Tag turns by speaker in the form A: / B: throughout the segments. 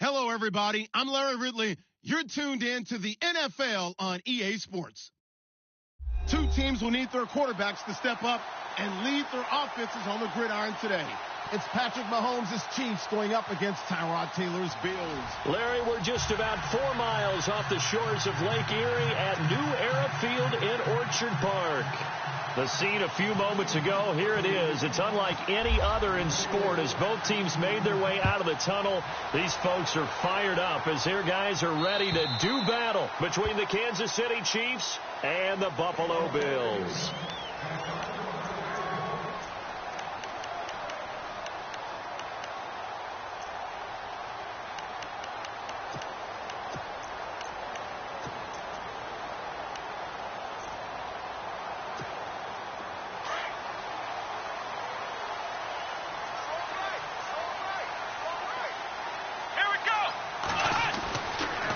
A: Hello, everybody. I'm Larry Ridley. You're tuned in to the NFL on EA Sports. Two teams will need their quarterbacks to step up and lead their offenses on the gridiron today. It's Patrick Mahomes' Chiefs going up against Tyrod Taylor's Bills.
B: Larry, we're just about 4 miles off the shores of Lake Erie at New Era Field in Orchard Park. The scene a few moments ago, here it is. It's unlike any other in sport as both teams made their way out of the tunnel. These folks are fired up as their guys are ready to do battle between the Kansas City Chiefs and the Buffalo Bills.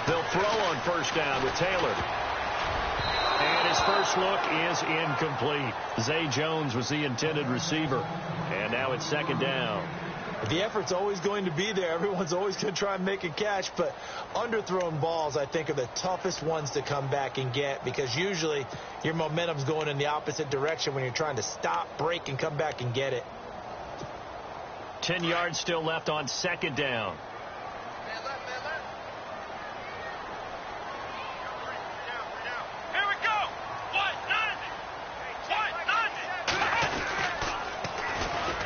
B: They'll throw on first down with Taylor. And his first look is incomplete. Zay Jones was the intended receiver. And now it's second down.
C: The effort's always going to be there. Everyone's always going to try and make a catch. But underthrown balls, I think, are the toughest ones to come back and get because usually your momentum's going in the opposite direction when you're trying to stop, break, and come back and get it.
B: 10 yards still left on second down.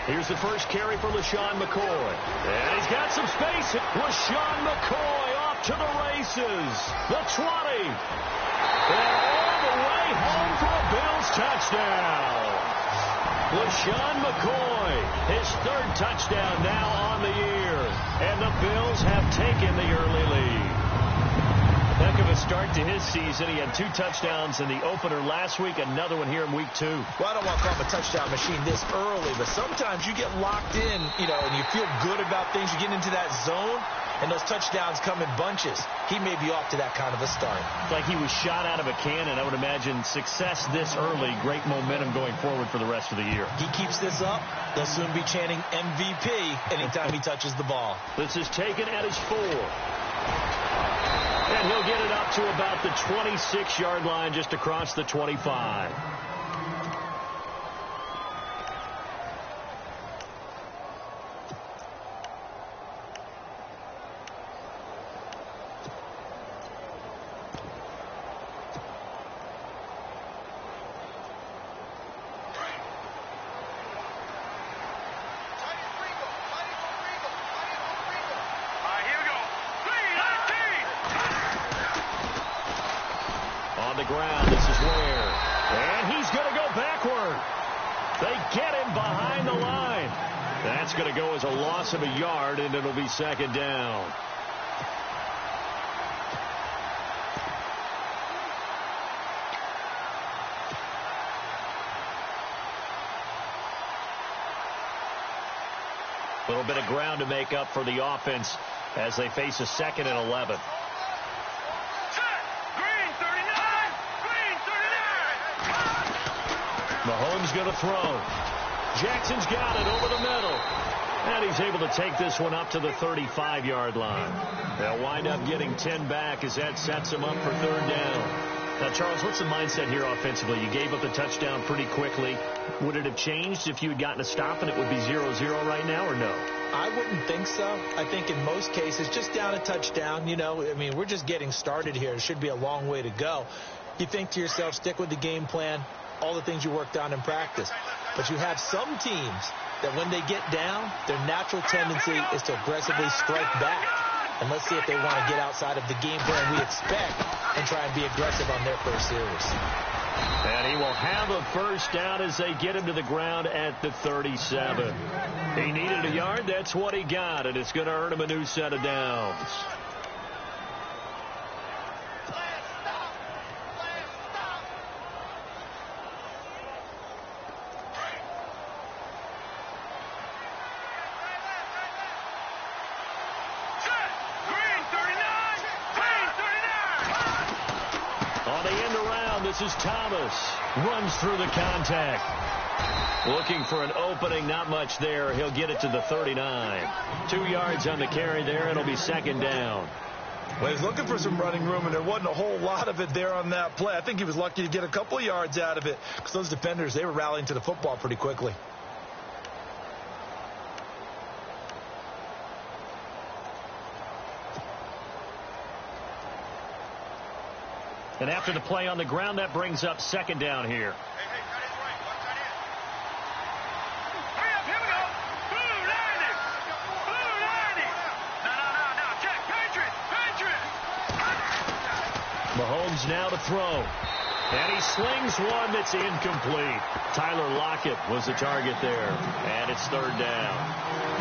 B: Here's the first carry for LeSean McCoy. And he's got some space. LeSean McCoy off to the races. The 20. And all the way home for a Bills touchdown. LeSean McCoy, his third touchdown now on the year. And the Bills have taken the early lead. Heck of a start to his season. He had 2 touchdowns in the opener last week, another one here in week 2.
C: Well, I don't want to call him a touchdown machine this early, but sometimes you get locked in, and you feel good about things. You get into that zone, and those touchdowns come in bunches. He may be off to that kind of a start.
B: Like he was shot out of a cannon. I would imagine success this early, great momentum going forward for the rest of the year.
C: He keeps this up, they'll soon be chanting MVP anytime he touches the ball.
B: This is taken at his 4. And he'll get it up to about the 26-yard line, just across the 25. The ground, this is where, and he's going to go backward. They get him behind the line. That's going to go as a loss of a yard, and it'll be second down. A little bit of ground to make up for the offense as they face a 2nd and 11. Mahomes going to throw. Jackson's got it over the middle. And he's able to take this one up to the 35-yard line. They'll wind up getting 10 back as that sets them up for third down. Now, Charles, what's the mindset here offensively? You gave up the touchdown pretty quickly. Would it have changed if you had gotten a stop and it would be 0-0 right now or no?
C: I wouldn't think so. I think in most cases, just down a touchdown, we're just getting started here. It should be a long way to go. You think to yourself, stick with the game plan, all the things you worked on in practice. But you have some teams that when they get down, their natural tendency is to aggressively strike back. And let's see if they want to get outside of the game plan we expect and try and be aggressive on their first series.
B: And he will have a first down as they get him to the ground at the 37. He needed a yard. That's what he got, and it's going to earn him a new set of downs. On the end around, this is Thomas. Runs through the contact. Looking for an opening, not much there. He'll get it to the 39. 2 yards on the carry there. It'll be second down.
C: Well, he's looking for some running room, and there wasn't a whole lot of it there on that play. I think he was lucky to get a couple of yards out of it because those defenders, they were rallying to the football pretty quickly.
B: And after the play on the ground, that brings up second down here. Mahomes now to throw. And he slings one that's incomplete. Tyler Lockett was the target there. And it's third down.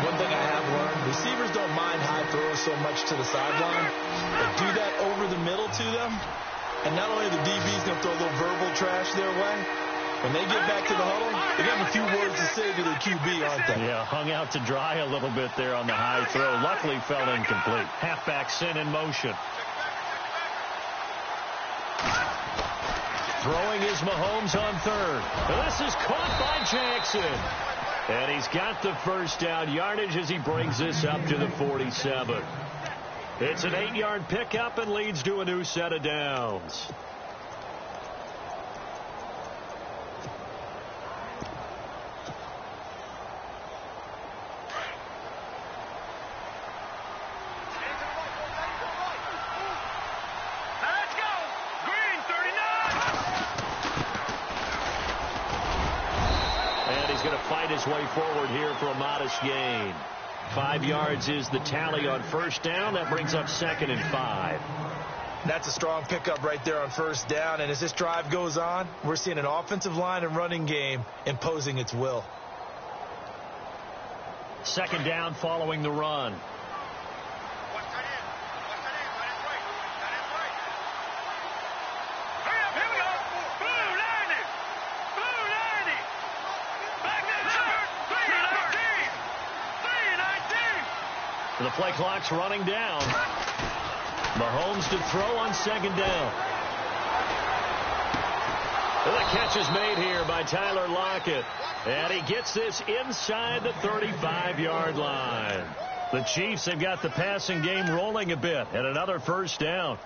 C: One thing I have learned, receivers don't mind high throws so much to the sideline. But do that over the middle to them. And not only are the DBs going to throw a little verbal trash their way, when they get back to the huddle, they got a few words to say to their QB, aren't they?
B: Yeah, hung out to dry a little bit there on the high throw. Luckily fell incomplete. Halfback sent in motion. Throwing is Mahomes on third. This is caught by Jackson. And he's got the first down yardage as he brings this up to the 47. It's an 8-yard pickup and leads to a new set of downs. His way forward here for a modest gain. 5 yards is the tally on first down. That brings up second and 5.
C: That's a strong pickup right there on first down. And as this drive goes on, we're seeing an offensive line and running game imposing its will.
B: Second down following the run. The play clock's running down. Mahomes to throw on second down. And the catch is made here by Tyler Lockett. And he gets this inside the 35-yard line. The Chiefs have got the passing game rolling a bit. And another first down.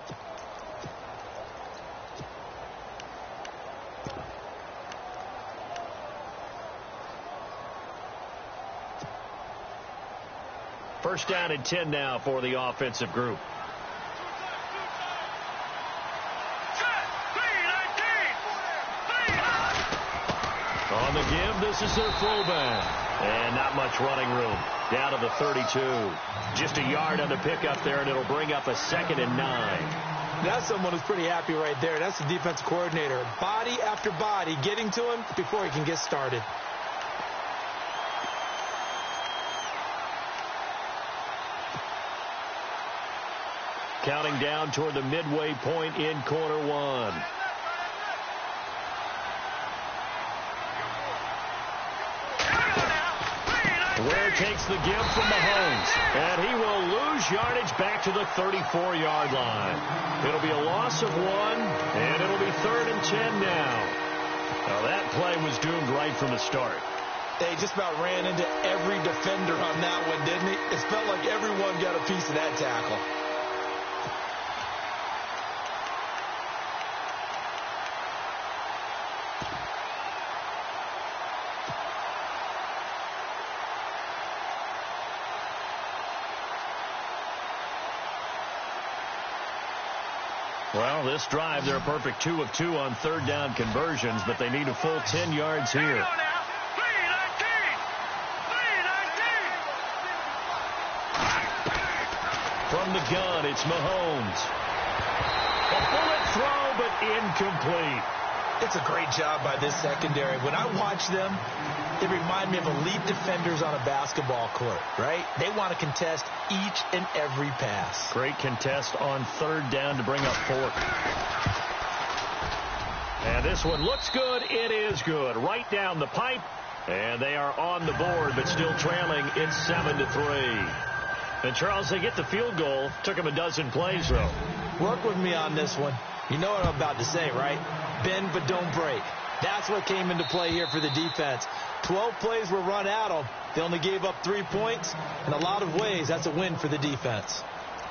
B: First down and 10 now for the offensive group. On the give, this is their fullback. And not much running room. Down to the 32. Just a yard on the pickup there, and it'll bring up a second and 9.
C: That's someone who's pretty happy right there. That's the defense coordinator. Body after body getting to him before he can get started.
B: Counting down toward the midway point in quarter one. Ware takes the give from Mahomes. And he will lose yardage back to the 34-yard line. It'll be a loss of 1, and it'll be third and 10 now. Now that play was doomed right from the start.
C: They just about ran into every defender on that one, didn't he? It felt like everyone got a piece of that tackle.
B: Well, this drive, they're a perfect 2 of 2 on third down conversions, but they need a full 10 yards here. From the gun, it's Mahomes. A bullet throw, but incomplete.
C: It's a great job by this secondary. When I watch them, they remind me of elite defenders on a basketball court, right? They want to contest each and every pass.
B: Great contest on third down to bring up 4. And this one looks good. It is good. Right down the pipe. And they are on the board, but still trailing. It's 7-3. And, Charles, they get the field goal. Took them a dozen plays, though.
C: Work with me on this one. You know what I'm about to say, right? Bend but don't break. That's what came into play here for the defense. 12 plays were run at them. They only gave up 3 points. In a lot of ways, that's a win for the defense.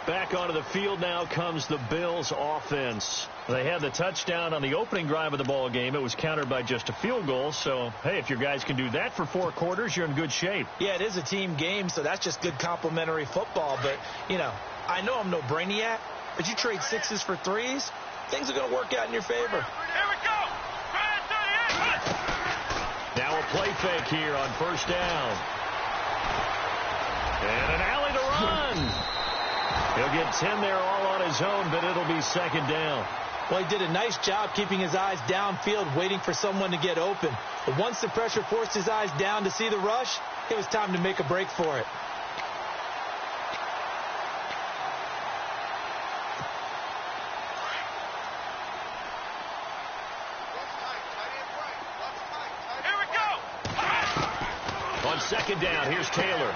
B: Back onto the field now comes the Bills offense. They had the touchdown on the opening drive of the ball game. It was countered by just a field goal. So, hey, if your guys can do that for 4 quarters, you're in good shape.
C: Yeah, it is a team game, so that's just good complimentary football. But, you know, I know I'm no brainiac, but you trade 6s for 3s, things are going to work out in your favor.
D: Here we go.
B: Now a play fake here on first down. And an alley to run. He'll get 10 there all on his own, but it'll be second down.
C: Well, he did a nice job keeping his eyes downfield, waiting for someone to get open. But once the pressure forced his eyes down to see the rush, it was time to make a break for it.
B: On second down, here's Taylor.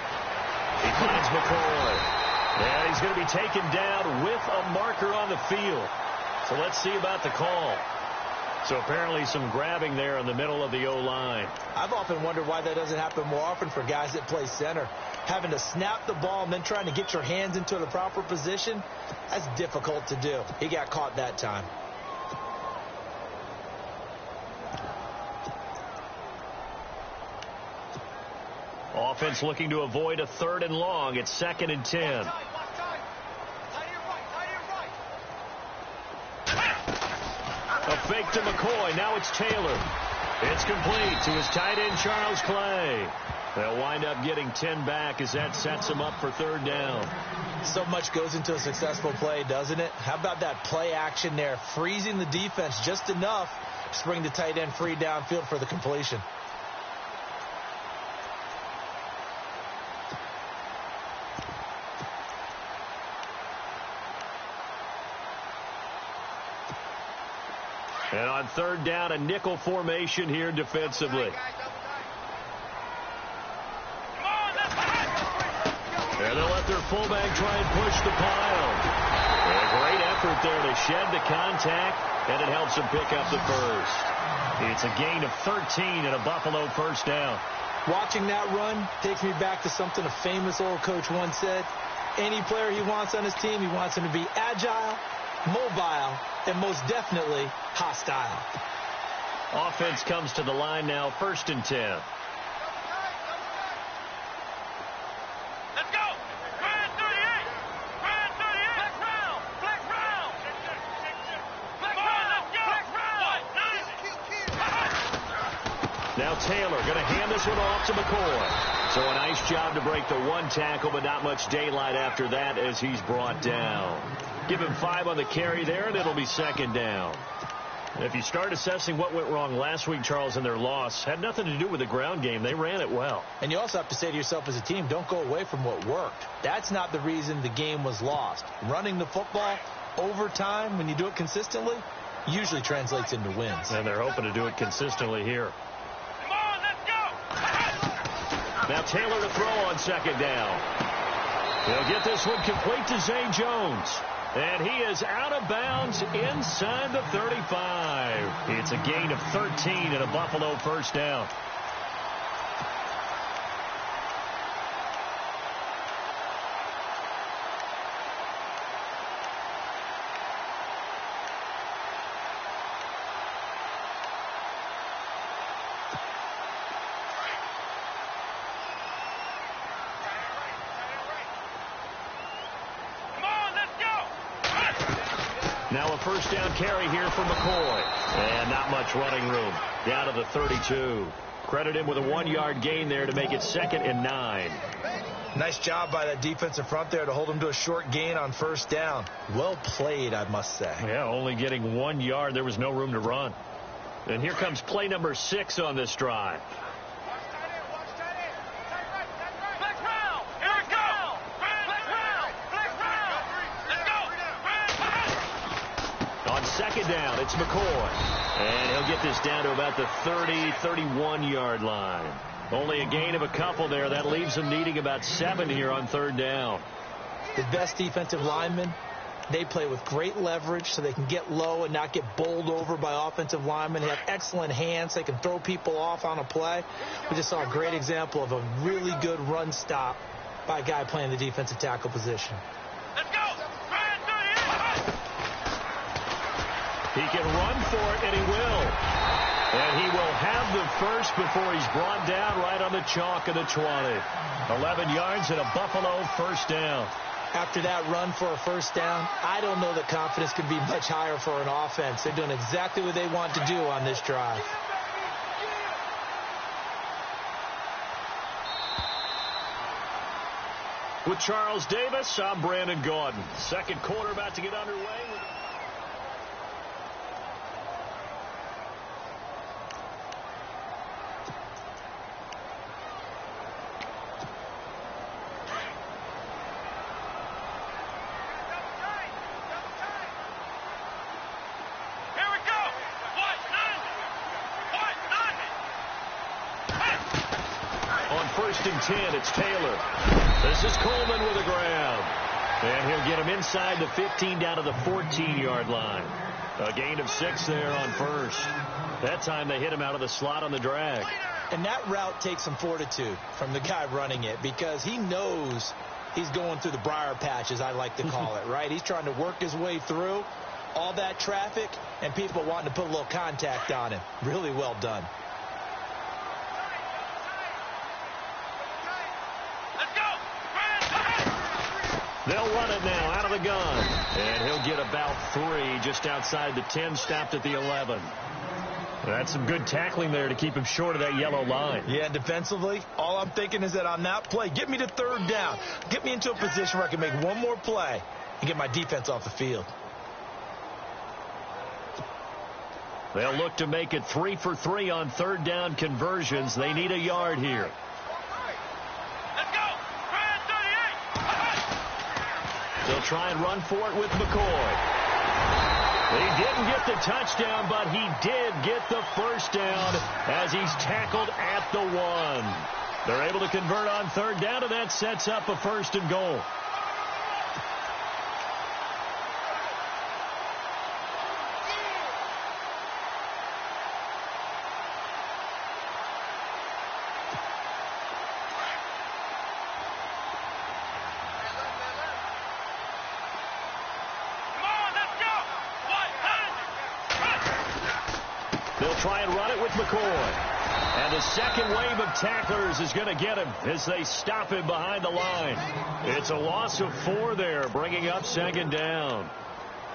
B: He finds McCoy. And he's going to be taken down with a marker on the field. So let's see about the call. So apparently some grabbing there in the middle of the O-line.
C: I've often wondered why that doesn't happen more often for guys that play center. Having to snap the ball and then trying to get your hands into the proper position, that's difficult to do. He got caught that time.
B: Offense looking to avoid a 3rd and long. It's 2nd and 10. A fake to McCoy. Now it's Taylor. It's complete to his tight end, Charles Clay. They'll wind up getting 10 back as that sets them up for 3rd down.
C: So much goes into a successful play, doesn't it? How about that play action there? Freezing the defense just enough to bring the tight end free downfield for the completion.
B: And on 3rd down, a nickel formation here defensively. And they'll let their fullback try and push the pile. And a great effort there to shed the contact, and it helps him pick up the first. It's a gain of 13 and a Buffalo first down.
C: Watching that run takes me back to something a famous old coach once said. Any player he wants on his team, he wants him to be agile, mobile, and most definitely hostile.
B: Offense comes to the line now, 1st and 10.
D: Let's go. Grand 38. Grand 38. Flex round. Flex round. Flex round. Let's go. Flex round.
B: Now Taylor going to hand this one off to McCoy. So a nice job to break the 1 tackle, but not much daylight after that as he's brought down. Give him 5 on the carry there, and it'll be 2nd down. If you start assessing what went wrong last week, Charles, in their loss, had nothing to do with the ground game. They ran it well.
C: And you also have to say to yourself as a team, don't go away from what worked. That's not the reason the game was lost. Running the football over time, when you do it consistently, usually translates into wins.
B: And they're hoping to do it consistently here.
D: Come on, let's go.
B: Now Taylor to throw on 2nd down. He'll get this one complete to Zay Jones. And he is out of bounds inside the 35. It's a gain of 13 and a Buffalo first down. Now a first down carry here for McCoy. And not much running room. Down to the 32. Credit him with a 1-yard gain there to make it 2nd and 9.
C: Nice job by that defensive front there to hold him to a short gain on first down. Well played, I must say.
B: Yeah, only getting 1 yard. There was no room to run. And here comes play number 6 on this drive. On 2nd down, it's McCoy. And he'll get this down to about the 30-31-yard line. Only a gain of a couple there. That leaves him needing about 7 here on 3rd down.
C: The best defensive lineman They play with great leverage so they can get low and not get bowled over by offensive linemen. They have excellent hands. They can throw people off on a play. We just saw a great example of a really good run stop by a guy playing the defensive tackle position.
D: Let's go!
B: He can run for it, and he will. And he will have the first before he's brought down right on the chalk of the 20. 11 yards and a Buffalo first down.
C: After that run for a first down, I don't know that confidence can be much higher for an offense. They're doing exactly what they want to do on this drive.
B: With Charles Davis, I'm Brandon Gaudin. Second quarter about to get underway. First and 10, it's Taylor. This is Coleman with a grab. And he'll get him inside the 15 down to the 14-yard line. A gain of 6 there on first. That time they hit him out of the slot on the drag.
C: And that route takes some fortitude from the guy running it because he knows he's going through the briar patch, as I like to call it, right? He's trying to work his way through all that traffic and people wanting to put a little contact on him. Really well done.
B: They'll run it now out of the gun. And he'll get about 3 just outside the 10, stopped at the 11. That's some good tackling there to keep him short of that yellow line.
C: Yeah, defensively, all I'm thinking is that on that play, get me to third down. Get me into a position where I can make one more play and get my defense off the field.
B: They'll look to make it 3 for 3 on third down conversions. They need a yard here. They'll try and run for it with McCoy. He didn't get the touchdown, but he did get the first down as he's tackled at the 1. They're able to convert on third down, and that sets up a first and goal. Try and run it with McCoy. And the second wave of tacklers is going to get him as they stop him behind the line. It's a loss of 4 there, bringing up second down.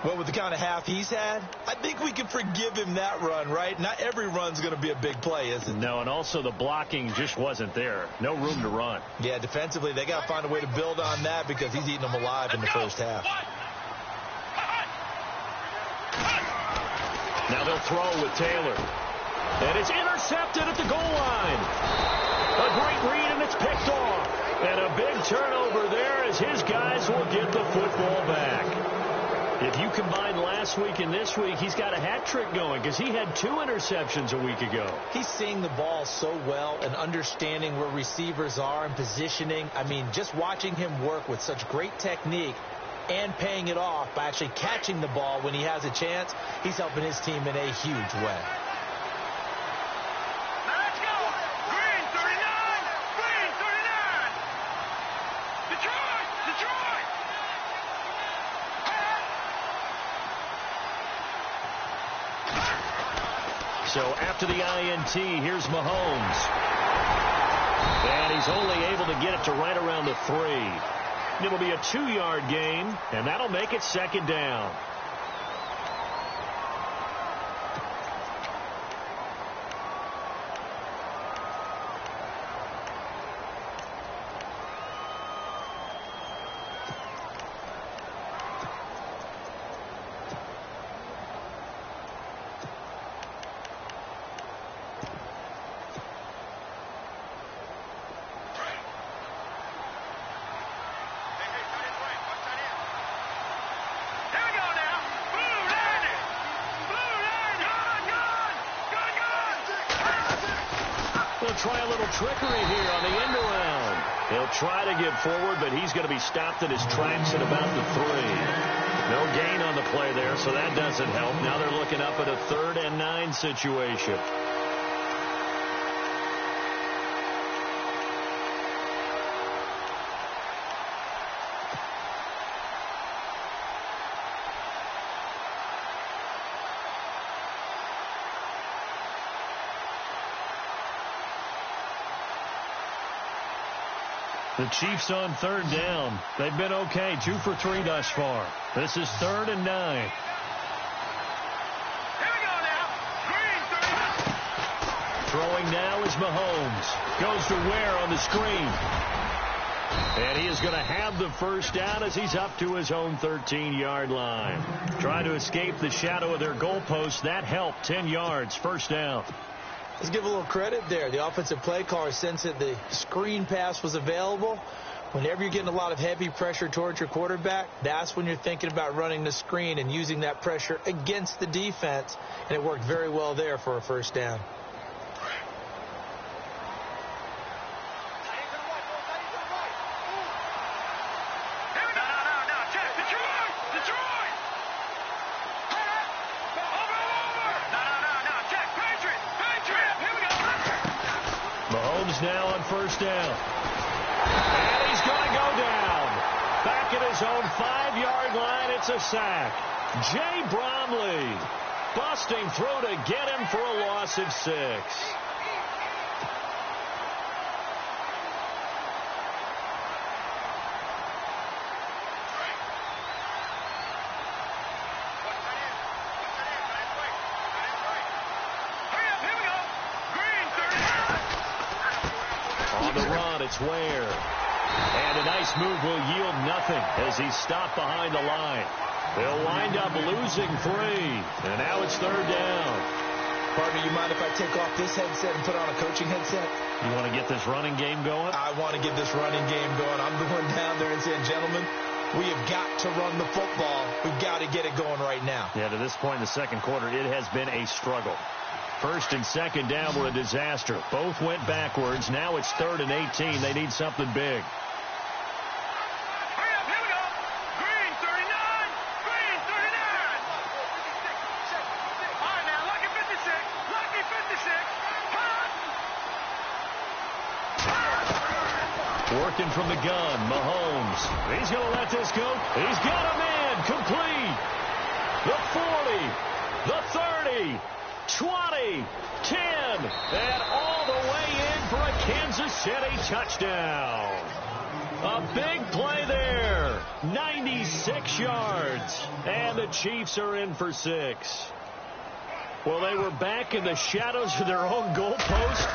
C: Well, with the kind of half he's had, I think we can forgive him that run, right? Not every run's going to be a big play, is it?
B: No, and also the blocking just wasn't there. No room to run.
C: Yeah, defensively, they got to find a way to build on that because he's eating them alive in the first half.
B: Now they'll throw with Taylor. And it's intercepted at the goal line. A great read, and it's picked off. And a big turnover there as his guys will get the football back. If you combine last week and this week, he's got a hat trick going because he had 2 interceptions a week ago.
C: He's seeing the ball so well and understanding where receivers are and positioning. I mean, just watching him work with such great technique and paying it off by actually catching the ball when he has a chance, he's helping his team in a huge way.
D: Let's go! Green 39! Green 39! Detroit! Detroit!
B: So after the INT, here's Mahomes. And he's only able to get it to right around the 3. It'll be a 2-yard gain, and that'll make it second down. Try a little trickery here on the end around. He'll try to get forward, but he's going to be stopped in his tracks at about the 3. No gain on the play there, so that doesn't help. Now they're looking up at a 3rd and 9 situation.
E: The Chiefs on 3rd down. They've been okay, 2 for 3 thus far. This is 3rd and 9.
D: Here we go now. Green, 30.
B: Throwing now is Mahomes. Goes to Ware on the screen. And he is going to have the first down as he's up to his own 13-yard line. Trying to escape the shadow of their goalpost. That helped. 10 yards. First down.
C: Let's give a little credit there. The offensive play caller sensed that the screen pass was available. Whenever you're getting a lot of heavy pressure towards your quarterback, that's when you're thinking about running the screen and using that pressure against the defense. And it worked very well there for a first down.
B: Now on first down. And he's going to go down. Back at his own 5-yard line, it's a sack. Jay Bromley busting through to get him for a loss of 6. It's Ware. And a nice move will yield nothing as he's stopped behind the line. They'll wind up losing 3. And now it's 3rd down.
C: Partner, you mind if I take off this headset and put on a coaching headset?
B: You want to get this running game going?
C: I want to get this running game going. I'm going down there and saying, gentlemen, we have got to run the football. We've got to get it going right now.
B: Yeah, to this point in the second quarter, it has been a struggle. 1st and 2nd down were a disaster. Both went backwards. Now it's 3rd and 18. They need something big.
D: Hurry up, here we go. Green, 39. Green, 39. All right, now, lucky 56. Lucky 56.
B: Working from the gun, Mahomes. He's going to let this go. He's got a man. Complete. The 40. The 30. 20, 10, and all the way in for a Kansas City touchdown. A big play there. 96 yards. And the Chiefs are in for 6. Well, they were back in the shadows of their own goalpost,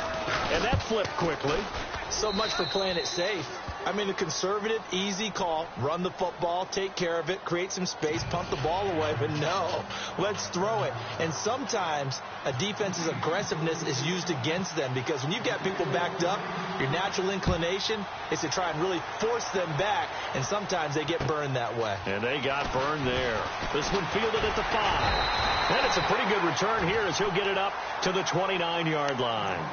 B: and that flipped quickly.
C: So much for playing it safe. I mean, the conservative, easy call, run the football, take care of it, create some space, punt the ball away. But no, let's throw it. And sometimes a defense's aggressiveness is used against them because when you've got people backed up, your natural inclination is to try and really force them back, and sometimes they get burned that way.
B: And they got burned there. This one fielded at the 5. And it's a pretty good return here as he'll get it up to the 29-yard line.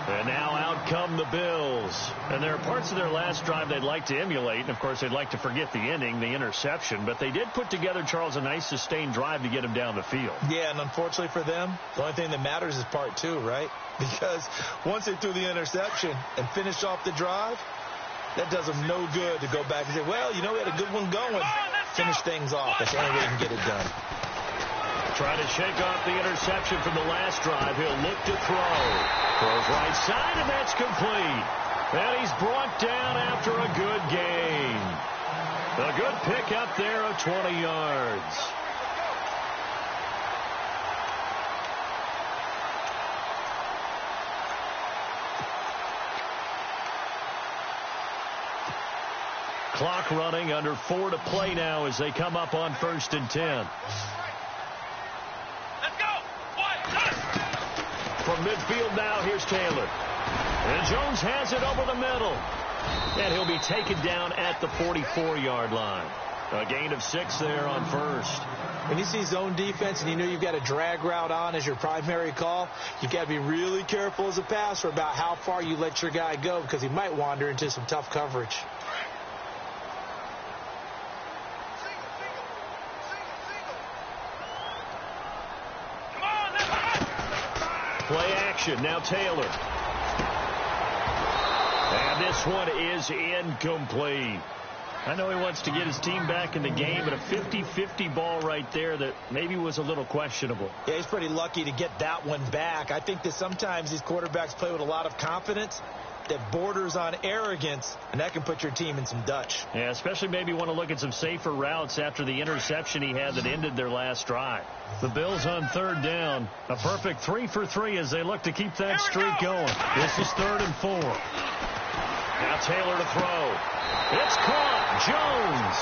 B: And now out come the Bills. And there are parts of their last drive they'd like to emulate. And, of course, they'd like to forget the ending, the interception. But they did put together, Charles, a nice sustained drive to get him down the field.
C: Yeah, and unfortunately for them, the only thing that matters is part 2, right? Because once they threw the interception and finished off the drive, that does them no good to go back and say, well, you know, we had a good one going. Finish things off. That's the only way they can get it done.
B: Try to shake off the interception from the last drive. He'll look to throw. Throws right side, and that's complete. And he's brought down after a good gain. A good pickup there of 20 yards. Clock running, under 4 to play now as they come up on 1st and 10. From midfield now, here's Taylor. And Jones has it over the middle. And he'll be taken down at the 44-yard line. A gain of 6 there on 1st.
C: When you see zone defense and you know you've got a drag route on as your primary call, you've got to be really careful as a passer about how far you let your guy go because he might wander into some tough coverage.
B: Play action. Now Taylor. And this one is incomplete.
E: I know he wants to get his team back in the game, but a 50-50 ball right there that maybe was a little questionable.
C: Yeah, he's pretty lucky to get that one back. I think that sometimes these quarterbacks play with a lot of confidence that borders on arrogance, and that can put your team in some Dutch.
E: Yeah, especially maybe want to look at some safer routes after the interception he had that ended their last drive. The Bills on third down. A perfect 3 for 3 as they look to keep that streak going. This is 3rd and 4.
B: Now Taylor to throw. It's caught. Jones.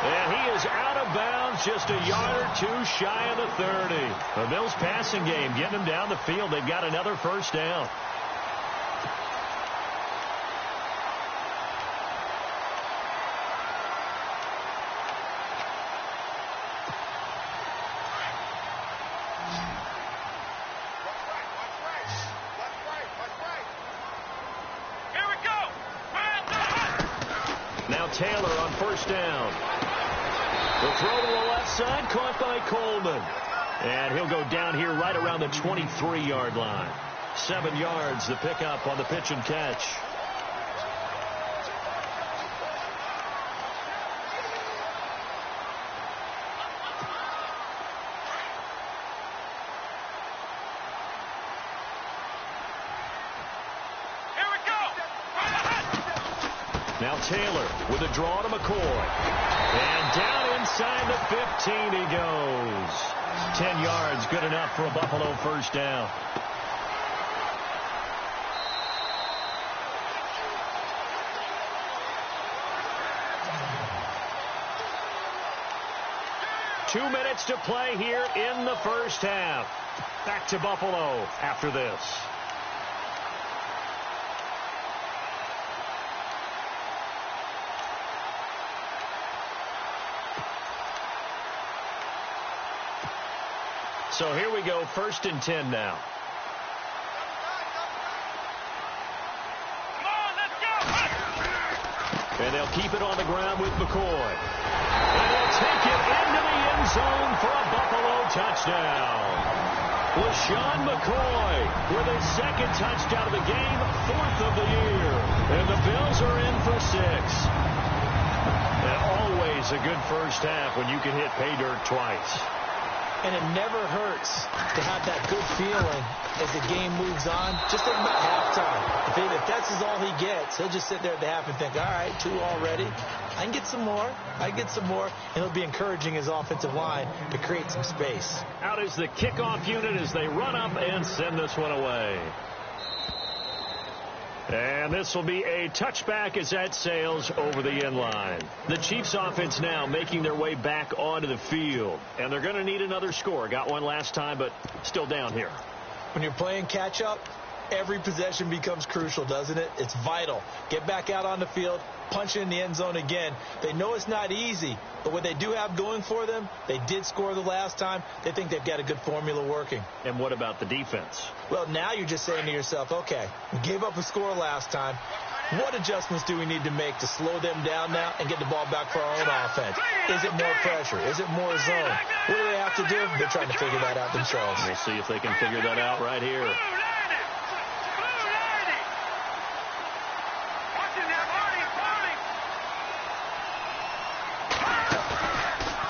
B: And he is out of bounds, just a yard or two shy of the 30. The Bills passing game getting them down the field. They've got another first down. Taylor on first down. The throw to the left side, caught by Coleman. And he'll go down here right around the 23-yard line. 7 yards, the pickup on the pitch and catch. Now Taylor with a draw to McCoy. And down inside the 15 he goes. 10 yards, good enough for a Buffalo first down. Two minutes to play here in the first half. Back to Buffalo after this. So here we go, 1st and 10 now.
D: Come on, let's go!
B: And they'll keep it on the ground with McCoy. And they'll take it into the end zone for a Buffalo touchdown. LeSean McCoy with his 2nd touchdown of the game, 4th of the year. And the Bills are in for 6. And always a good first half when you can hit pay dirt twice.
C: And it never hurts to have that good feeling as the game moves on. Just think about halftime. If that's all he gets, he'll just sit there at the half and think, all right, 2 already. I can get some more. I get some more. And he'll be encouraging his offensive line to create some space.
B: Out is the kickoff unit as they run up and send this one away. And this will be a touchback as that sails over the end line. The Chiefs offense now making their way back onto the field. And they're going to need another score. Got one last time, but still down here.
C: When you're playing catch-up, every possession becomes crucial, doesn't it? It's vital. Get back out on the field, punch it in the end zone again. They know it's not easy, but what they do have going for them, they did score the last time. They think they've got a good formula working.
B: And what about the defense?
C: Well, now you're just saying to yourself, okay, we gave up a score last time. What adjustments do we need to make to slow them down now and get the ball back for our own offense? Is it more pressure? Is it more zone? What do they have to do? They're trying to figure that out themselves.
B: We'll see if they can figure that out right here.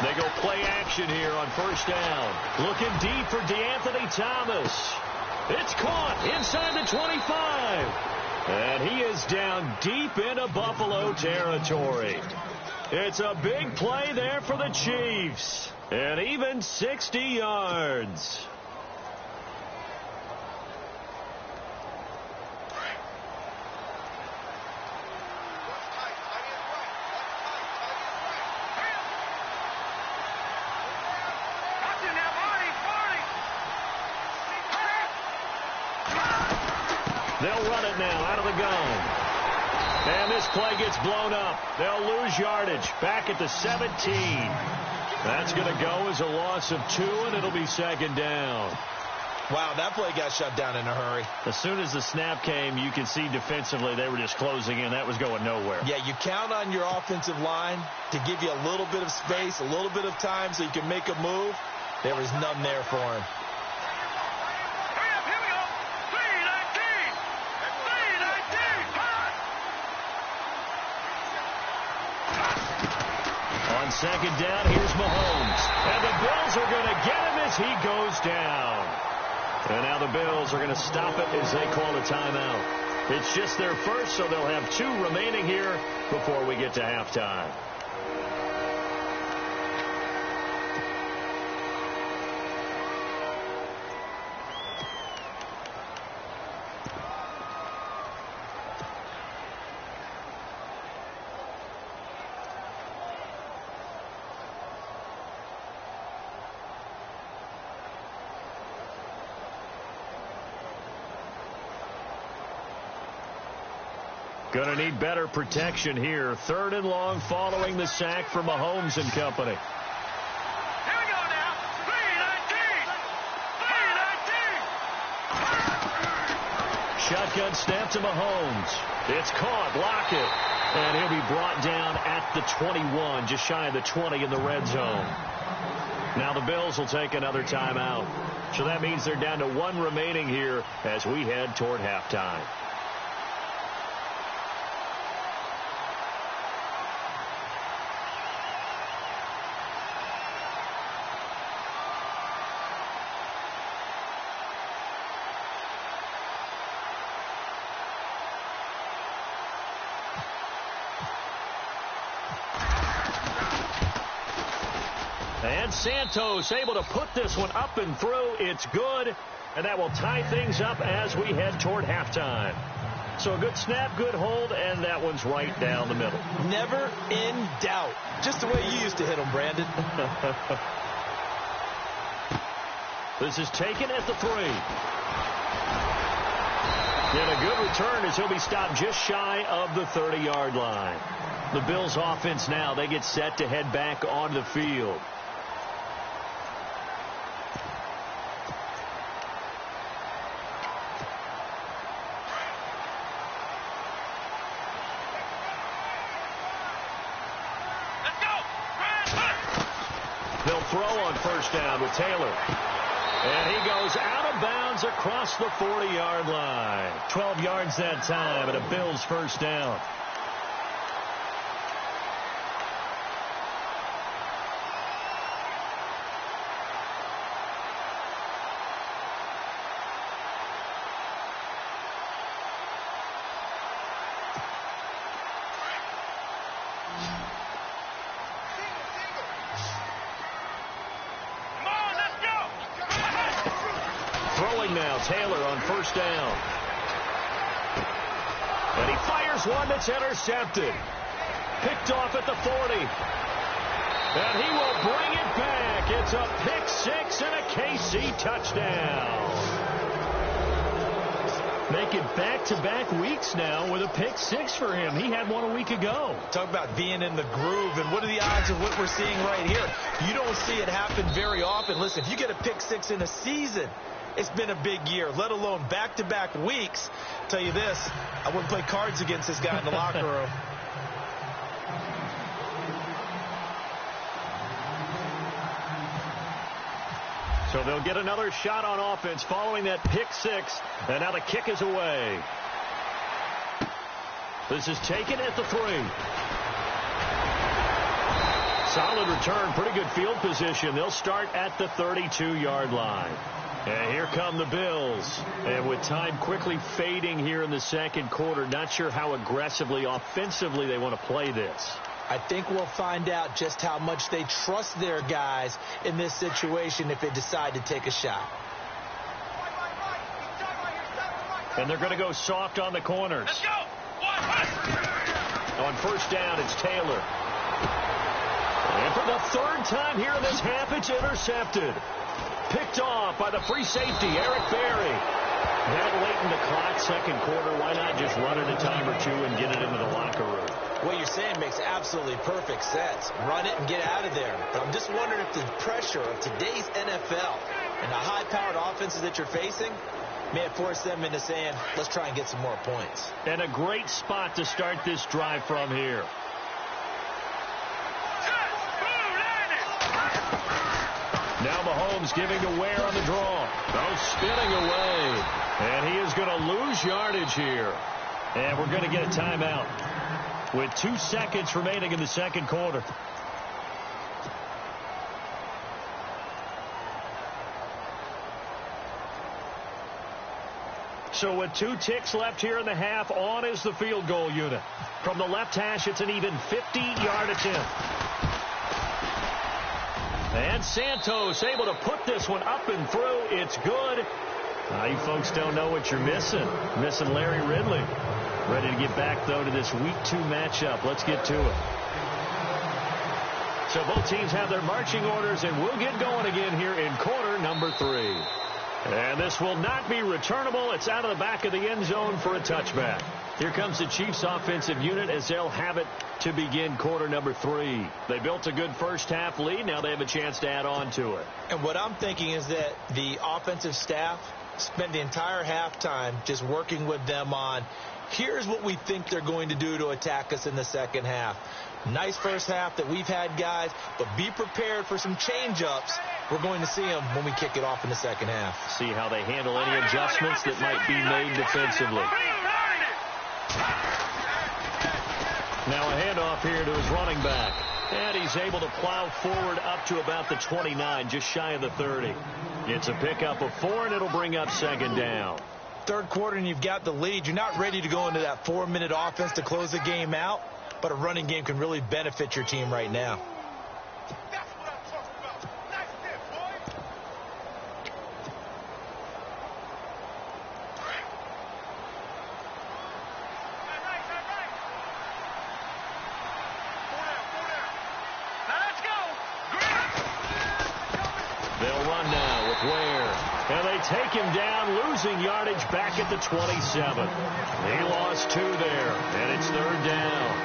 B: They go play action here on first down. Looking deep for DeAnthony Thomas. It's caught inside the 25. And he is down deep into Buffalo territory. It's a big play there for the Chiefs. And even 60 yards. They'll run it now out of the gun. And this play gets blown up. They'll lose yardage back at the 17. That's going to go as a loss of 2, and it'll be 2nd down.
C: Wow, that play got shut down in a hurry.
E: As soon as the snap came, you could see defensively they were just closing in. That was going nowhere.
C: Yeah, you count on your offensive line to give you a little bit of space, a little bit of time so you can make a move. There was none there for him.
E: On second down, here's Mahomes. And the Bills are going to get him as he goes down. And now the Bills are going to stop it as they call a timeout. It's just their first, so they'll have 2 remaining here before we get to halftime. Going to need better protection here. 3rd and long following the sack for Mahomes and company.
D: Here we go now. 3-19.
E: Shotgun snap to Mahomes. It's caught. Lockett. And he'll be brought down at the 21, just shy of the 20 in the red zone. Now the Bills will take another timeout. So that means they're down to 1 remaining here as we head toward halftime. And Santos able to put this one up and through. It's good. And that will tie things up as we head toward halftime. So a good snap, good hold, and that one's right down the middle.
C: Never in doubt. Just the way you used to hit them, Brandon.
E: This is taken at the 3. And a good return as he'll be stopped just shy of the 30-yard line. The Bills offense now, they get set to head back onto the field. They'll throw on first down with Taylor. And he goes out of bounds across the 40-yard line. 12 yards that time, and a Bills first down. Now Taylor on first down. And he fires one that's intercepted. Picked off at the 40. And he will bring it back. It's a pick 6 and a KC touchdown. Make it back-to-back weeks now with a pick 6 for him. He had one a week ago.
C: Talk about being in the groove, and what are the odds of what we're seeing right here? You don't see it happen very often. Listen, if you get a pick 6 in a season, it's been a big year, let alone back-to-back weeks. Tell you this, I wouldn't play cards against this guy in the locker room.
E: So they'll get another shot on offense following that pick 6, and now the kick is away. This is taken at the 3. Solid return, pretty good field position. They'll start at the 32-yard line. And here come the Bills. And with time quickly fading here in the second quarter, not sure how aggressively, offensively they want to play this.
C: I think we'll find out just how much they trust their guys in this situation if they decide to take a shot.
E: And they're going to go soft on the corners.
D: Let's go.
E: On first down, it's Taylor. And for the 3rd time here in this half, it's intercepted. Picked off by the free safety, Eric Berry. That late in the clock, second quarter, why not just run it a time or 2 and get it into the locker room?
C: What you're saying makes absolutely perfect sense. Run it and get out of there. But I'm just wondering if the pressure of today's NFL and the high-powered offenses that you're facing may have forced them into saying, let's try and get some more points.
E: And a great spot to start this drive from here. Now Mahomes giving to Ware on the draw. Oh, spinning away. And he is going to lose yardage here. And we're going to get a timeout with 2 seconds remaining in the second quarter. So with 2 ticks left here in the half, on is the field goal unit. From the left hash, it's an even 50-yard attempt. And Santos able to put this one up and through. It's good. You folks don't know what you're missing. Missing Larry Ridley. Ready to get back, though, to this Week 2 matchup. Let's get to it. So both teams have their marching orders, and we'll get going again here in quarter number 3. And this will not be returnable. It's out of the back of the end zone for a touchback. Here comes the Chiefs offensive unit as they'll have it to begin quarter number 3. They built a good first half lead. Now they have a chance to add on to it.
C: And what I'm thinking is that the offensive staff spent the entire halftime just working with them on, here's what we think they're going to do to attack us in the second half. Nice first half that we've had, guys, but be prepared for some change-ups. We're going to see them when we kick it off in the second half.
E: See how they handle any adjustments that might be made defensively. Now a handoff here to his running back. And he's able to plow forward up to about the 29, just shy of the 30. It's a pickup of 4, and it'll bring up second down.
C: Third quarter, and you've got the lead. You're not ready to go into that 4-minute offense to close the game out, but a running game can really benefit your team right now.
E: Take him down, losing yardage back at the 27. He lost 2 there, and it's third down.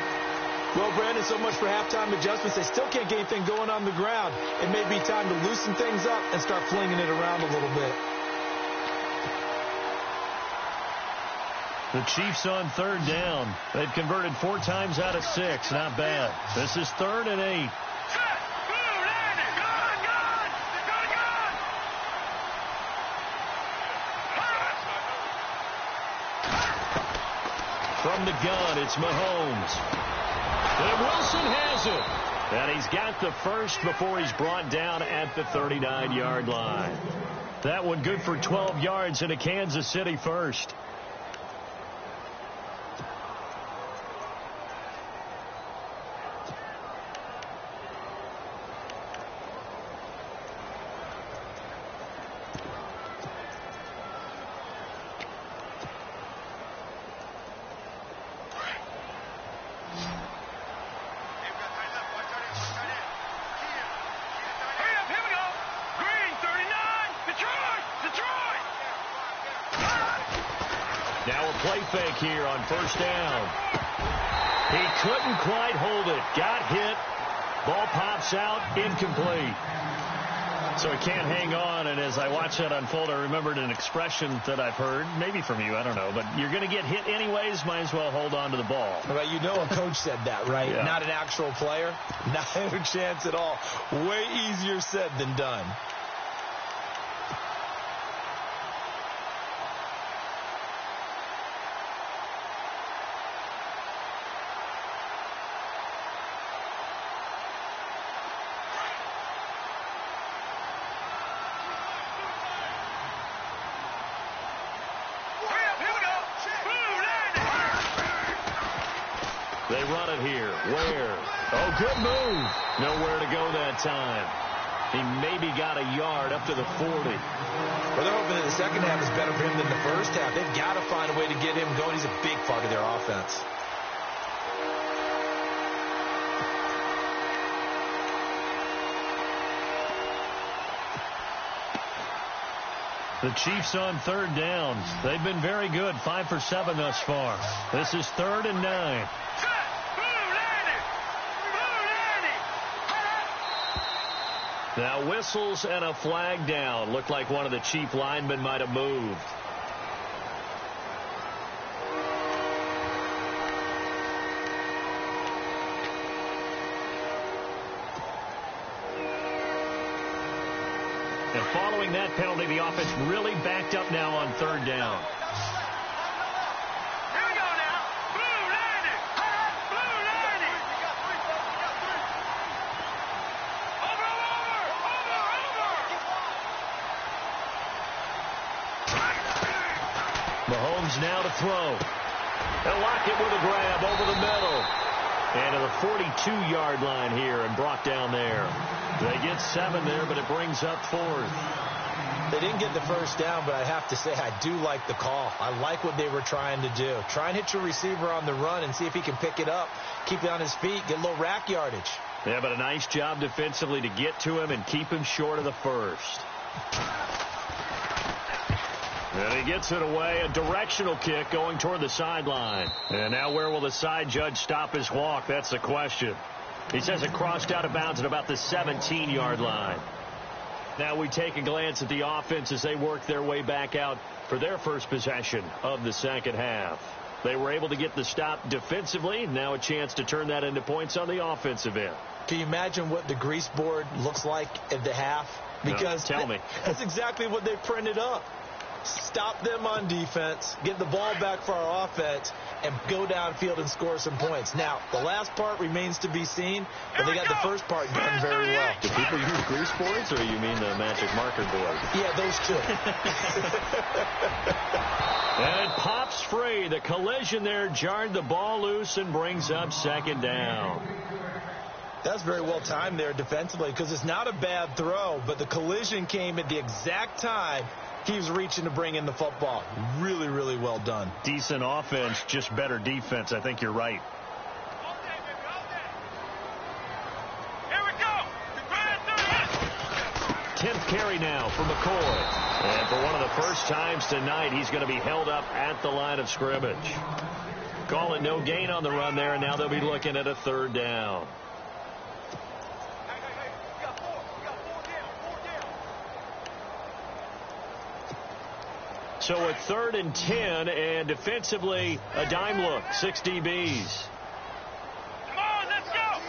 C: Well, Brandon, so much for halftime adjustments. They still can't get anything going on the ground. It may be time to loosen things up and start flinging it around a little bit.
E: The Chiefs on third down. They've converted 4 times out of 6. Not bad. This is 3rd and 8. From the gun, it's Mahomes. And Wilson has it. And he's got the first before he's brought down at the 39-yard line. That one good for 12 yards and a Kansas City first. Play fake here on first down. He couldn't quite hold it. Got hit. Ball pops out. Incomplete. So he can't hang on. And as I watched that unfold, I remembered an expression that I've heard, maybe from you, I don't know, but you're going to get hit anyways, might as well hold on to the ball.
C: Well, you know a coach said that, right?
E: Yeah.
C: Not an actual player. Not a chance at all. Way easier said than done.
E: They run it here. Where? Oh, good move. Nowhere to go that time. He maybe got a yard up to the 40.
C: Well, they're hoping that the second half is better for him than the first half. They've got to find a way to get him going. He's a big part of their offense.
E: The Chiefs on third down. They've been very good, 5 for 7 thus far. This is 3rd and 9. Now whistles and a flag down. Looked like one of the Chief linemen might have moved. And following that penalty, the offense really backed up now on third down.
D: Here we go now. Blue landing. Blue landing. Over.
B: Mahomes now to throw. And Lockett with a grab over the middle. And to the 42-yard line here and brought down there. They get 7 there, but it brings up 4th.
C: They didn't get the first down, but I have to say I do like the call. I like what they were trying to do. Try and hit your receiver on the run and see if he can pick it up, keep it on his feet, get a little rack yardage.
B: Yeah, but a nice job defensively to get to him and keep him short of the first. And he gets it away, a directional kick going toward the sideline. And now where will the side judge stop his walk? That's the question. He says it crossed out of bounds at about the 17-yard line. Now we take a glance at the offense as they work their way back out for their first possession of the second half. They were able to get the stop defensively. Now a chance to turn that into points on the offensive end.
C: Can you imagine what the grease board looks like at the half? Because
B: no, tell me.
C: That's exactly what they printed up. Stop them on defense, get the ball back for our offense, and go downfield and score some points. Now, the last part remains to be seen, but they got the first part done very well.
B: Do people use grease boards, or you mean the magic marker board?
C: Yeah, those two.
B: And it pops free. The collision there jarred the ball loose and brings up second down.
C: That's very well timed there defensively because it's not a bad throw, but the collision came at the exact time he was reaching to bring in the football. Really, really well done.
E: Decent offense, just better defense. I think you're right.
D: Here we go.
B: 10th carry now for McCoy. And for one of the first times tonight, he's going to be held up at the line of scrimmage. Call it no gain on the run there, and now they'll be looking at a third down. So a 3rd and 10, and defensively, a dime look, 6 DBs.
D: Come on, let's go.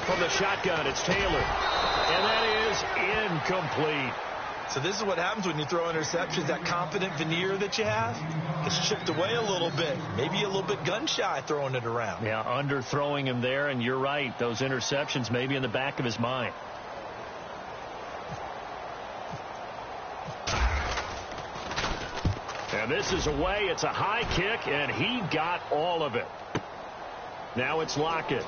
B: From the shotgun, it's Taylor. And that is incomplete.
C: So this is what happens when you throw interceptions. That confident veneer that you have gets chipped away a little bit. Maybe a little bit gun-shy throwing it around.
E: Yeah, underthrowing him there, and you're right. Those interceptions may be in the back of his mind.
B: And this is away. It's a high kick, and he got all of it. Now it's Lockett.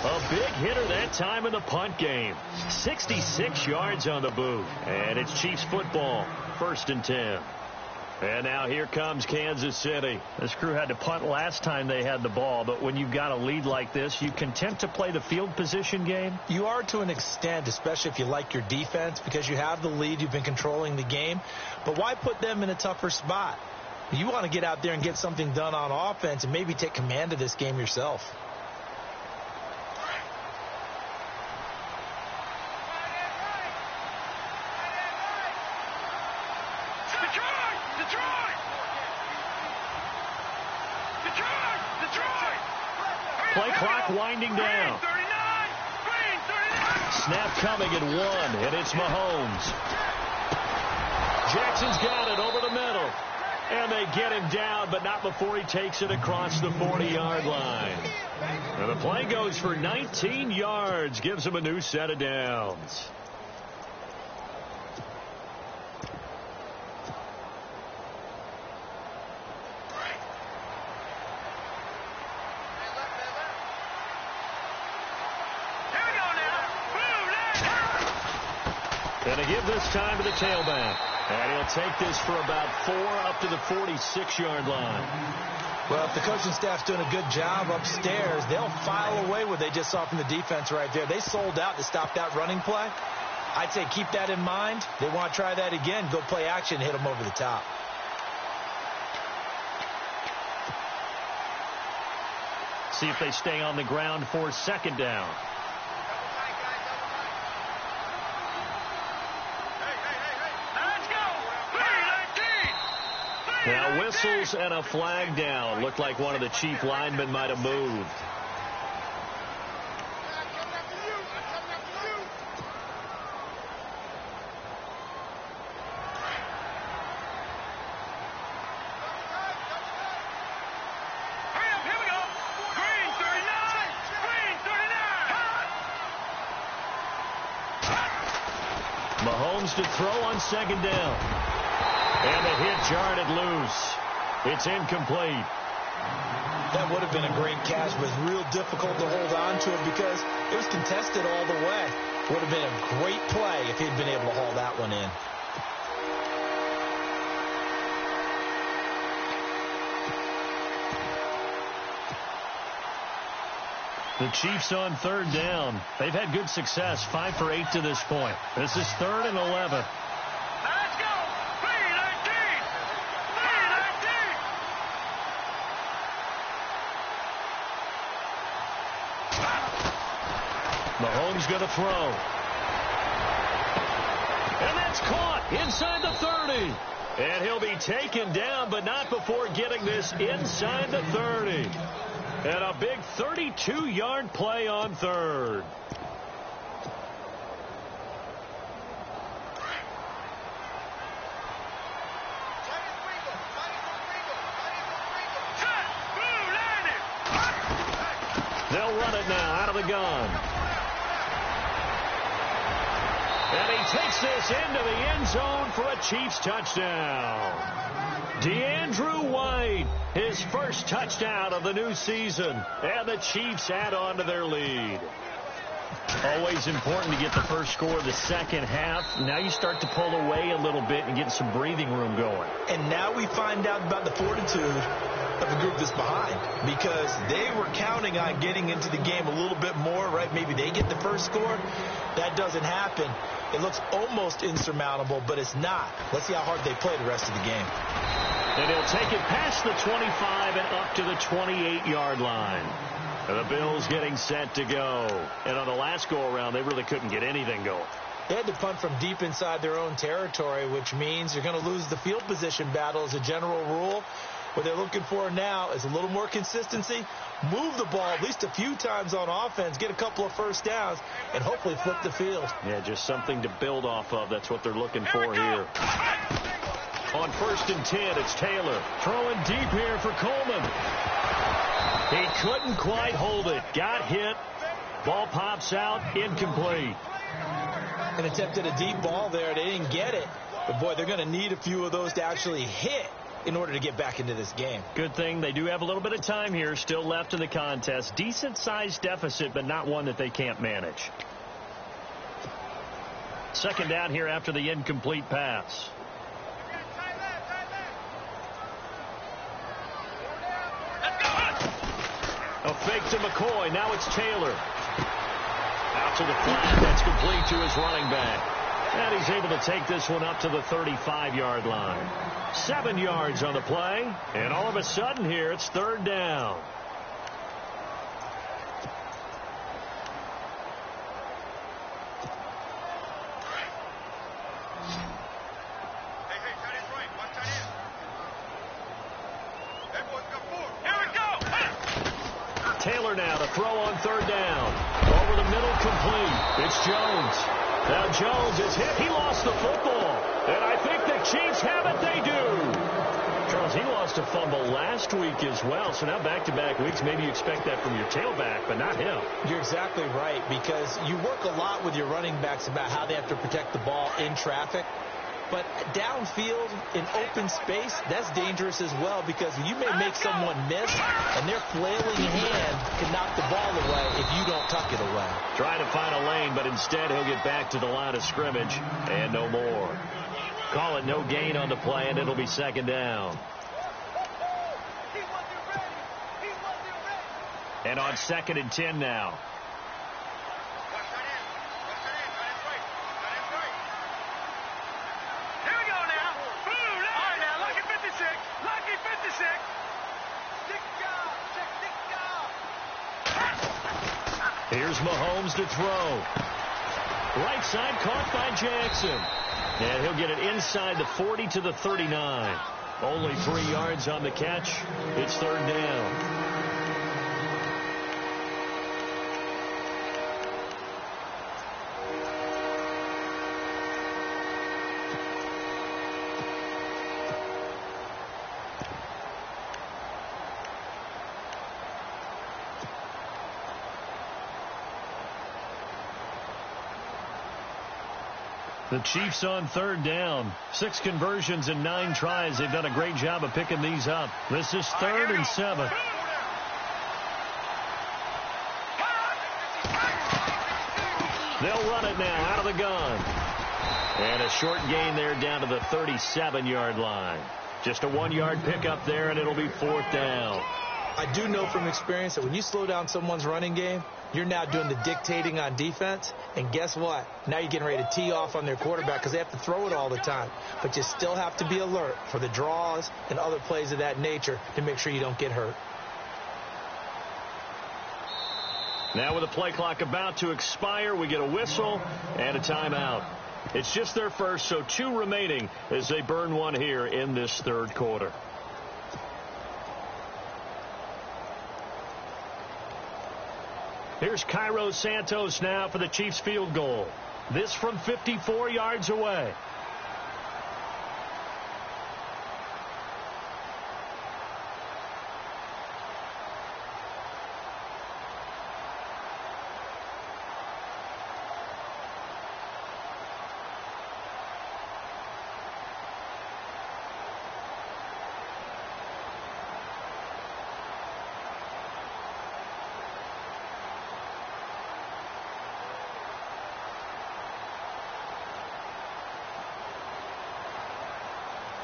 B: A big hitter that time in the punt game. 66 yards on the boot. And it's Chiefs football. 1st and 10. And now here comes Kansas City.
E: This crew had to punt last time they had the ball, but when you've got a lead like this, you content to play the field position game?
C: You are to an extent, especially if you like your defense, because you have the lead, you've been controlling the game. But why put them in a tougher spot? You want to get out there and get something done on offense and maybe take command of this game yourself.
B: Play clock winding down. Snap coming at 1, and it's Mahomes. Jackson's got it over the middle. And they get him down, but not before he takes it across the 40-yard line. And the play goes for 19 yards, gives him a new set of downs. And to give this time to the tailback. And he'll take this for about 4 up to the 46-yard line.
C: Well, if the coaching staff's doing a good job upstairs, they'll file away what they just saw from the defense right there. They sold out to stop that running play. I'd say keep that in mind. They want to try that again. Go play action, hit them over the top.
E: See if they stay on the ground for 2nd down.
B: Now whistles and a flag down. Looked like one of the Chief linemen might have moved.
E: Mahomes to throw on second down. And the hit jarred it loose. It's incomplete.
C: That would have been a great catch, but it's real difficult to hold on to it because it was contested all the way. Would have been a great play if he'd been able to haul that one in.
E: The Chiefs on third down. They've had good success, 5 for 8 to this point. This is 3rd and 11.
D: Let's go! 3-19! 3-19!
E: Mahomes going to throw. And that's caught inside the 30. And he'll be taken down, but not before getting this inside the 30. And a big 32-yard play on third. They'll run it now out of the gun. And he takes this into the end zone for a Chiefs touchdown. DeAndrew White, his first touchdown of the new season. And the Chiefs add on to their lead. Always important to get the first score of the second half. Now you start to pull away a little bit and get some breathing room going.
C: And now we find out about the fortitude of the group that's behind, because they were counting on getting into the game a little bit more, right? Maybe they get the first score. That doesn't happen. It looks almost insurmountable, but it's not. Let's see how hard they play the rest of the game.
E: And he'll take it past the 25 and up to the 28-yard line. And the Bills getting set to go. And on the last go-around, they really couldn't get anything going.
C: They had to punt from deep inside their own territory, which means you're going to lose the field position battle as a general rule. What they're looking for now is a little more consistency, move the ball at least a few times on offense, get a couple of first downs, and hopefully flip the field.
E: Yeah, just something to build off of. That's what they're looking for here. On 1st and 10, it's Taylor throwing deep here for Coleman. He couldn't quite hold it. Got hit. Ball pops out. Incomplete.
C: And attempted a deep ball there. They didn't get it. But, boy, they're going to need a few of those to actually hit in order to get back into this game.
E: Good thing they do have a little bit of time here still left in the contest. Decent-sized deficit, but not one that they can't manage. Second down here after the incomplete pass. A fake to McCoy. Now it's Taylor. Out to the flat. That's complete to his running back. And he's able to take this one up to the 35-yard line. 7 yards on the play. And all of a sudden here, it's 3rd down. Taylor now to throw on 3rd down. Over the middle, complete. It's Jones. Now Jones is hit. He lost the football. And I think the Chiefs have it. They do. Charles, he lost a fumble last week as well. So now back-to-back weeks, maybe you expect that from your tailback, but not him.
C: You're exactly right, because you work a lot with your running backs about how they have to protect the ball in traffic. But downfield, in open space, that's dangerous as well, because you may make someone miss, and their flailing hand can knock the ball away if you don't tuck it away.
E: Trying to find a lane, but instead he'll get back to the line of scrimmage, and no more. Call it no gain on the play, and it'll be 2nd down. And on 2nd and 10 now. Here's Mahomes to throw. Right side caught by Jackson. And he'll get it inside the 40 to the 39. Only 3 yards on the catch. It's 3rd down. The Chiefs on third down. 6 conversions and 9 tries. They've done a great job of picking these up. This is 3rd and 7. They'll run it now out of the gun. And a short gain there down to the 37-yard line. Just a 1-yard pickup there, and it'll be 4th down.
C: I do know from experience that when you slow down someone's running game, you're now doing the dictating on defense. And guess what? Now you're getting ready to tee off on their quarterback because they have to throw it all the time. But you still have to be alert for the draws and other plays of that nature to make sure you don't get hurt.
E: Now with the play clock about to expire, we get a whistle and a timeout. It's just their first, so 2 remaining as they burn one here in this third quarter. Here's Cairo Santos now for the Chiefs field goal. This from 54 yards away.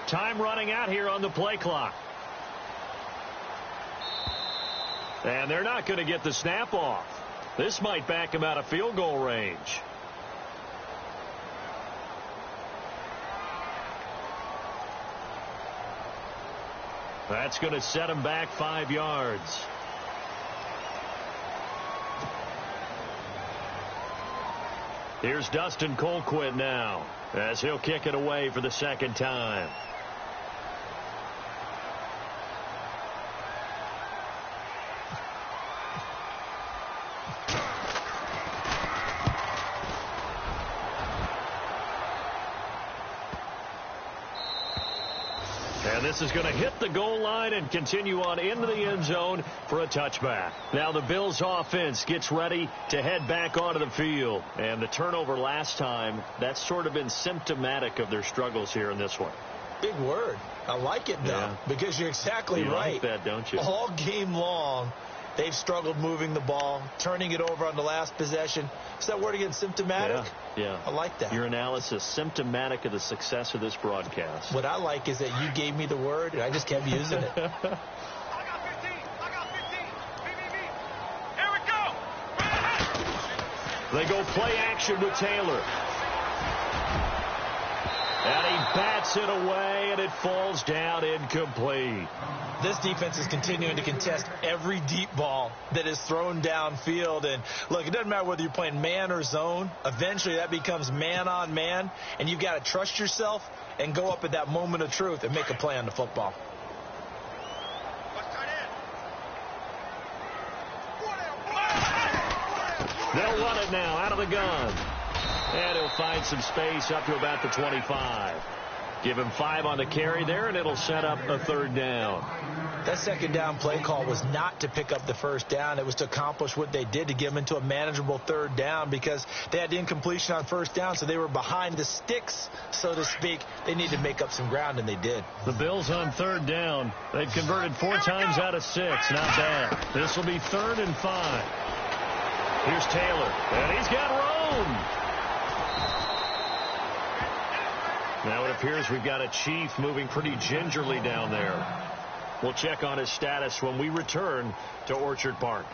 E: Time running out here on the play clock. And they're not going to get the snap off. This might back them out of field goal range. That's going to set them back 5 yards. Here's Dustin Colquitt now as he'll kick it away for the second time. And this is going to hit the goal line and continue on into the end zone for a touchback. Now the Bills offense gets ready to head back onto the field. And the turnover last time, that's sort of been symptomatic of their struggles here in this one.
C: Big word. I like it, though, because you're exactly right.
E: You like that, don't you?
C: All game long, they've struggled moving the ball, turning it over on the last possession. Is that word again, symptomatic?
E: Yeah.
C: I like that.
E: Your analysis, symptomatic of the success of this broadcast.
C: What I like is that you gave me the word, and I just kept using it.
D: I got 15. I got 15. BBB. Here we go.
E: They go play action with Taylor. And he bats it away, and it falls down incomplete.
C: This defense is continuing to contest every deep ball that is thrown downfield. And, look, it doesn't matter whether you're playing man or zone. Eventually, that becomes man-on-man, and you've got to trust yourself and go up at that moment of truth and make a play on the football.
E: They'll run it now out of the gun. And he'll find some space up to about the 25. Give him 5 on the carry there, and it'll set up a third down.
C: That second down play call was not to pick up the first down. It was to accomplish what they did, to get them into a manageable third down, because they had the incompletion on first down, so they were behind the sticks, so to speak. They needed to make up some ground, and they did.
E: The Bills on third down. They've converted 4 times out of 6. Not bad. This will be 3rd and 5. Here's Taylor, and he's got room. Now it appears we've got a Chief moving pretty gingerly down there. We'll check on his status when we return to Orchard Park.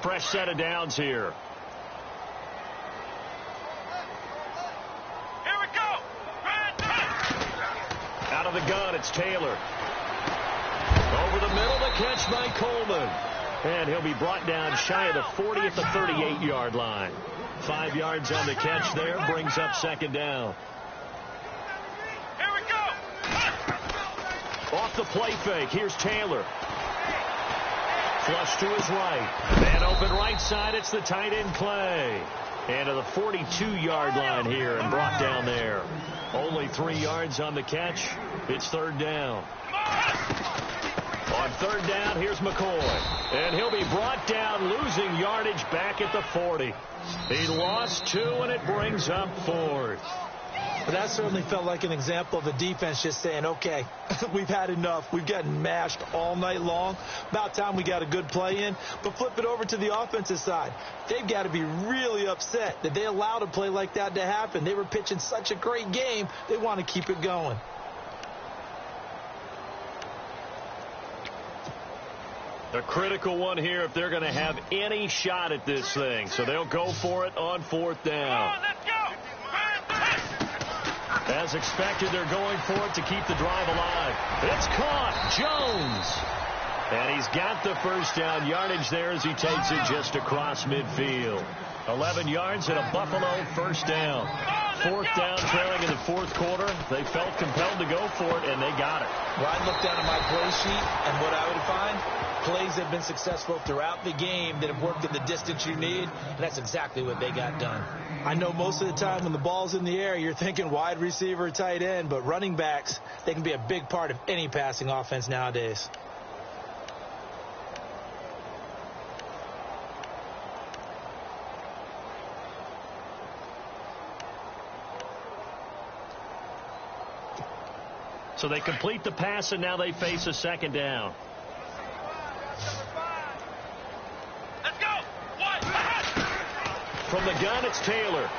E: Fresh set of downs here.
D: Here we go.
E: Out of the gun, it's Taylor. Over the middle, the catch by Coleman. And he'll be brought down shy of the 40 at the 38-yard line. 5 yards on the catch there, brings up second down.
D: Here we go.
E: Off the play fake, here's Taylor. Flush to his right. And open right side, it's the tight end play. And to the 42-yard line here and brought down there. Only 3 yards on the catch. It's third down.
D: Come
B: On third down, here's McCoy. And he'll be brought down, losing yardage back at the 40. He lost 2, and it brings up 4th.
C: But that certainly felt like an example of the defense just saying, okay, we've had enough. We've gotten mashed all night long. About time we got a good play in. But flip it over to the offensive side. They've got to be really upset that they allowed a play like that to happen. They were pitching such a great game, they want to keep it going.
B: A critical one here if they're going to have any shot at this thing. So they'll go for it on 4th down. As expected, they're going for it to keep the drive alive. It's caught. Jones. And he's got the first down yardage there as he takes it just across midfield. 11 yards and a Buffalo first down. 4th down, trailing in the 4th quarter. They felt compelled to go for it, and they got it.
C: Well, I looked down at my play sheet, and what I would find, plays have been successful throughout the game that have worked in the distance you need, and that's exactly what they got done. I know most of the time when the ball's in the air, you're thinking wide receiver, tight end, but running backs, they can be a big part of any passing offense nowadays.
B: So they complete the pass, and now they face a second down.
D: Let's go.
B: From the gun, it's Taylor.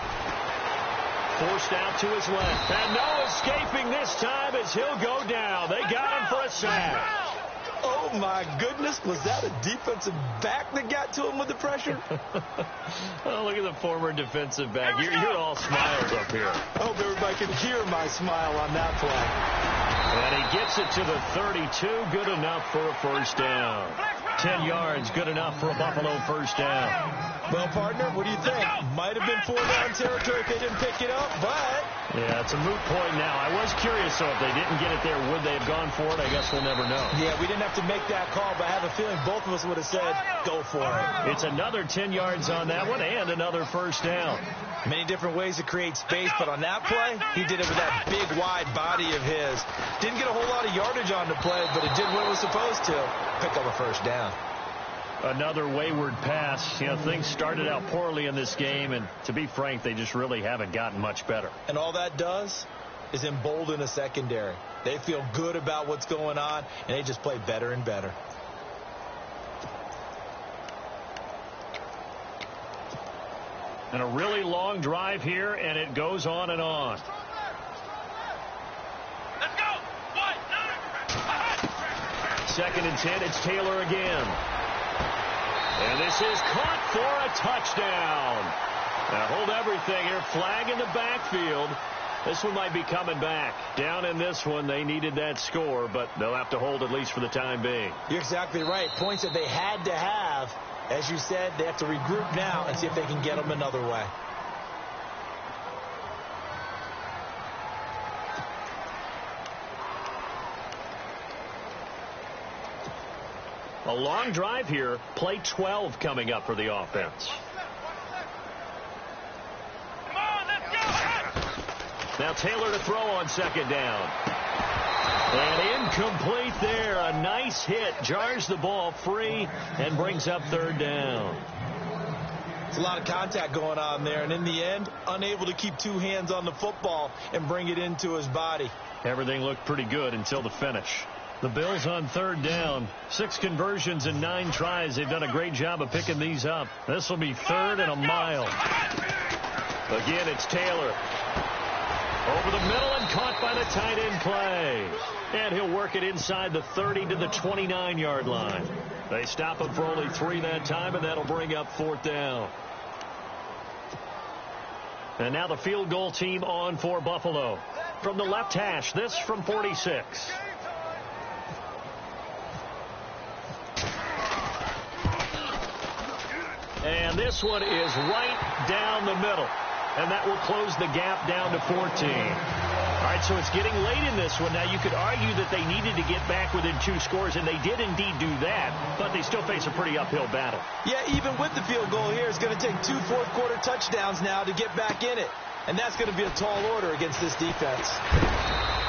B: Forced out to his left. And no escaping this time as he'll go down. They got him for a sack.
C: Oh, my goodness. Was that a defensive back that got to him with the pressure?
B: Oh, look at the former defensive back. You're all smiles up here.
C: I hope everybody can hear my smile on that play.
B: And he gets it to the 32. Good enough for a first down. 10 yards, good enough for a Buffalo first down.
C: Well, partner, what do you think? Might have been 4-down territory if they didn't pick it up, but...
B: Yeah, it's a moot point now. I was curious, so if they didn't get it there, would they have gone for it? I guess we'll never know.
C: Yeah, we didn't have to make that call, but I have a feeling both of us would have said, go for it.
B: It's another 10 yards on that one and another first down.
C: Many different ways to create space, but on that play, he did it with that big, wide body of his. Didn't get a whole lot of yardage on the play, but it did what it was supposed to. Pick up a first down.
B: Another wayward pass. You know, things started out poorly in this game, and to be frank, they just really haven't gotten much better.
C: And all that does is embolden a secondary. They feel good about what's going on, and they just play better and better.
B: And a really long drive here, and it goes on and on.
D: Let's go.
B: 2nd and 10, it's Taylor again. And this is caught for a touchdown. Now hold everything here. Flag in the backfield. This one might be coming back. Down in this one, they needed that score, but they'll have to hold at least for the time being.
C: You're exactly right. Points that they had to have. As you said, they have to regroup now and see if they can get them another way.
B: A long drive here. Play 12 coming up for the offense.
D: Come on, let's go.
B: Now Taylor to throw on 2nd down. And incomplete there. A nice hit. Jars the ball free and brings up 3rd down.
C: It's a lot of contact going on there. And in the end, unable to keep 2 hands on the football and bring it into his body.
B: Everything looked pretty good until the finish. The Bills on 3rd down. 6 conversions and 9 tries. They've done a great job of picking these up. This will be 3rd and a mile. Again, it's Taylor. Over the middle and caught by the tight end play. And he'll work it inside the 30 to the 29-yard line. They stop him for only 3 that time, and that'll bring up 4th down. And now the field goal team on for Buffalo. From the left hash, this from 46. And this one is right down the middle. And that will close the gap down to 14. All right, so it's getting late in this one. Now, you could argue that they needed to get back within 2 scores, and they did indeed do that. But they still face a pretty uphill battle.
C: Yeah, even with the field goal here, it's going to take 2 fourth-quarter touchdowns now to get back in it. and that's going to be a tall order against this defense.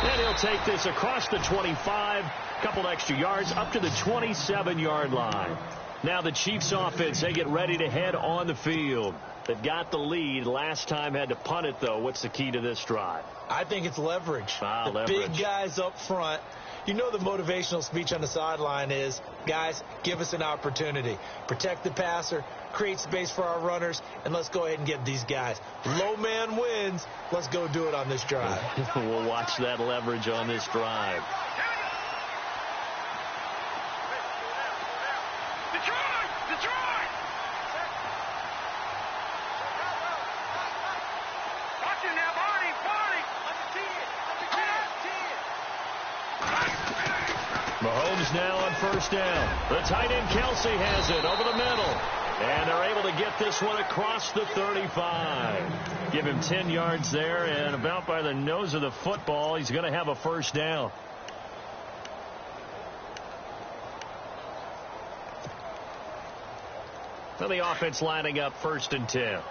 E: And he'll take this across the 25, a couple extra yards, up to the 27-yard line. Now the Chiefs offense, they get ready to head on the field. They've got the lead. Last time had to punt it, though. What's the key to this drive?
C: I think it's leverage.
E: Leverage.
C: Big guys up front. You know the motivational speech on the sideline is, guys, give us an opportunity. Protect the passer, create space for our runners, and let's go ahead and get these guys. Low man wins. Let's go do it on this drive.
E: We'll watch that leverage on this drive. Mahomes now on first down. The tight end Kelsey has it over the middle. And they're able to get this one across the 35. Give him 10 yards there, and about by the nose of the football, he's going to have a first down. So the offense lining up 1st and 10.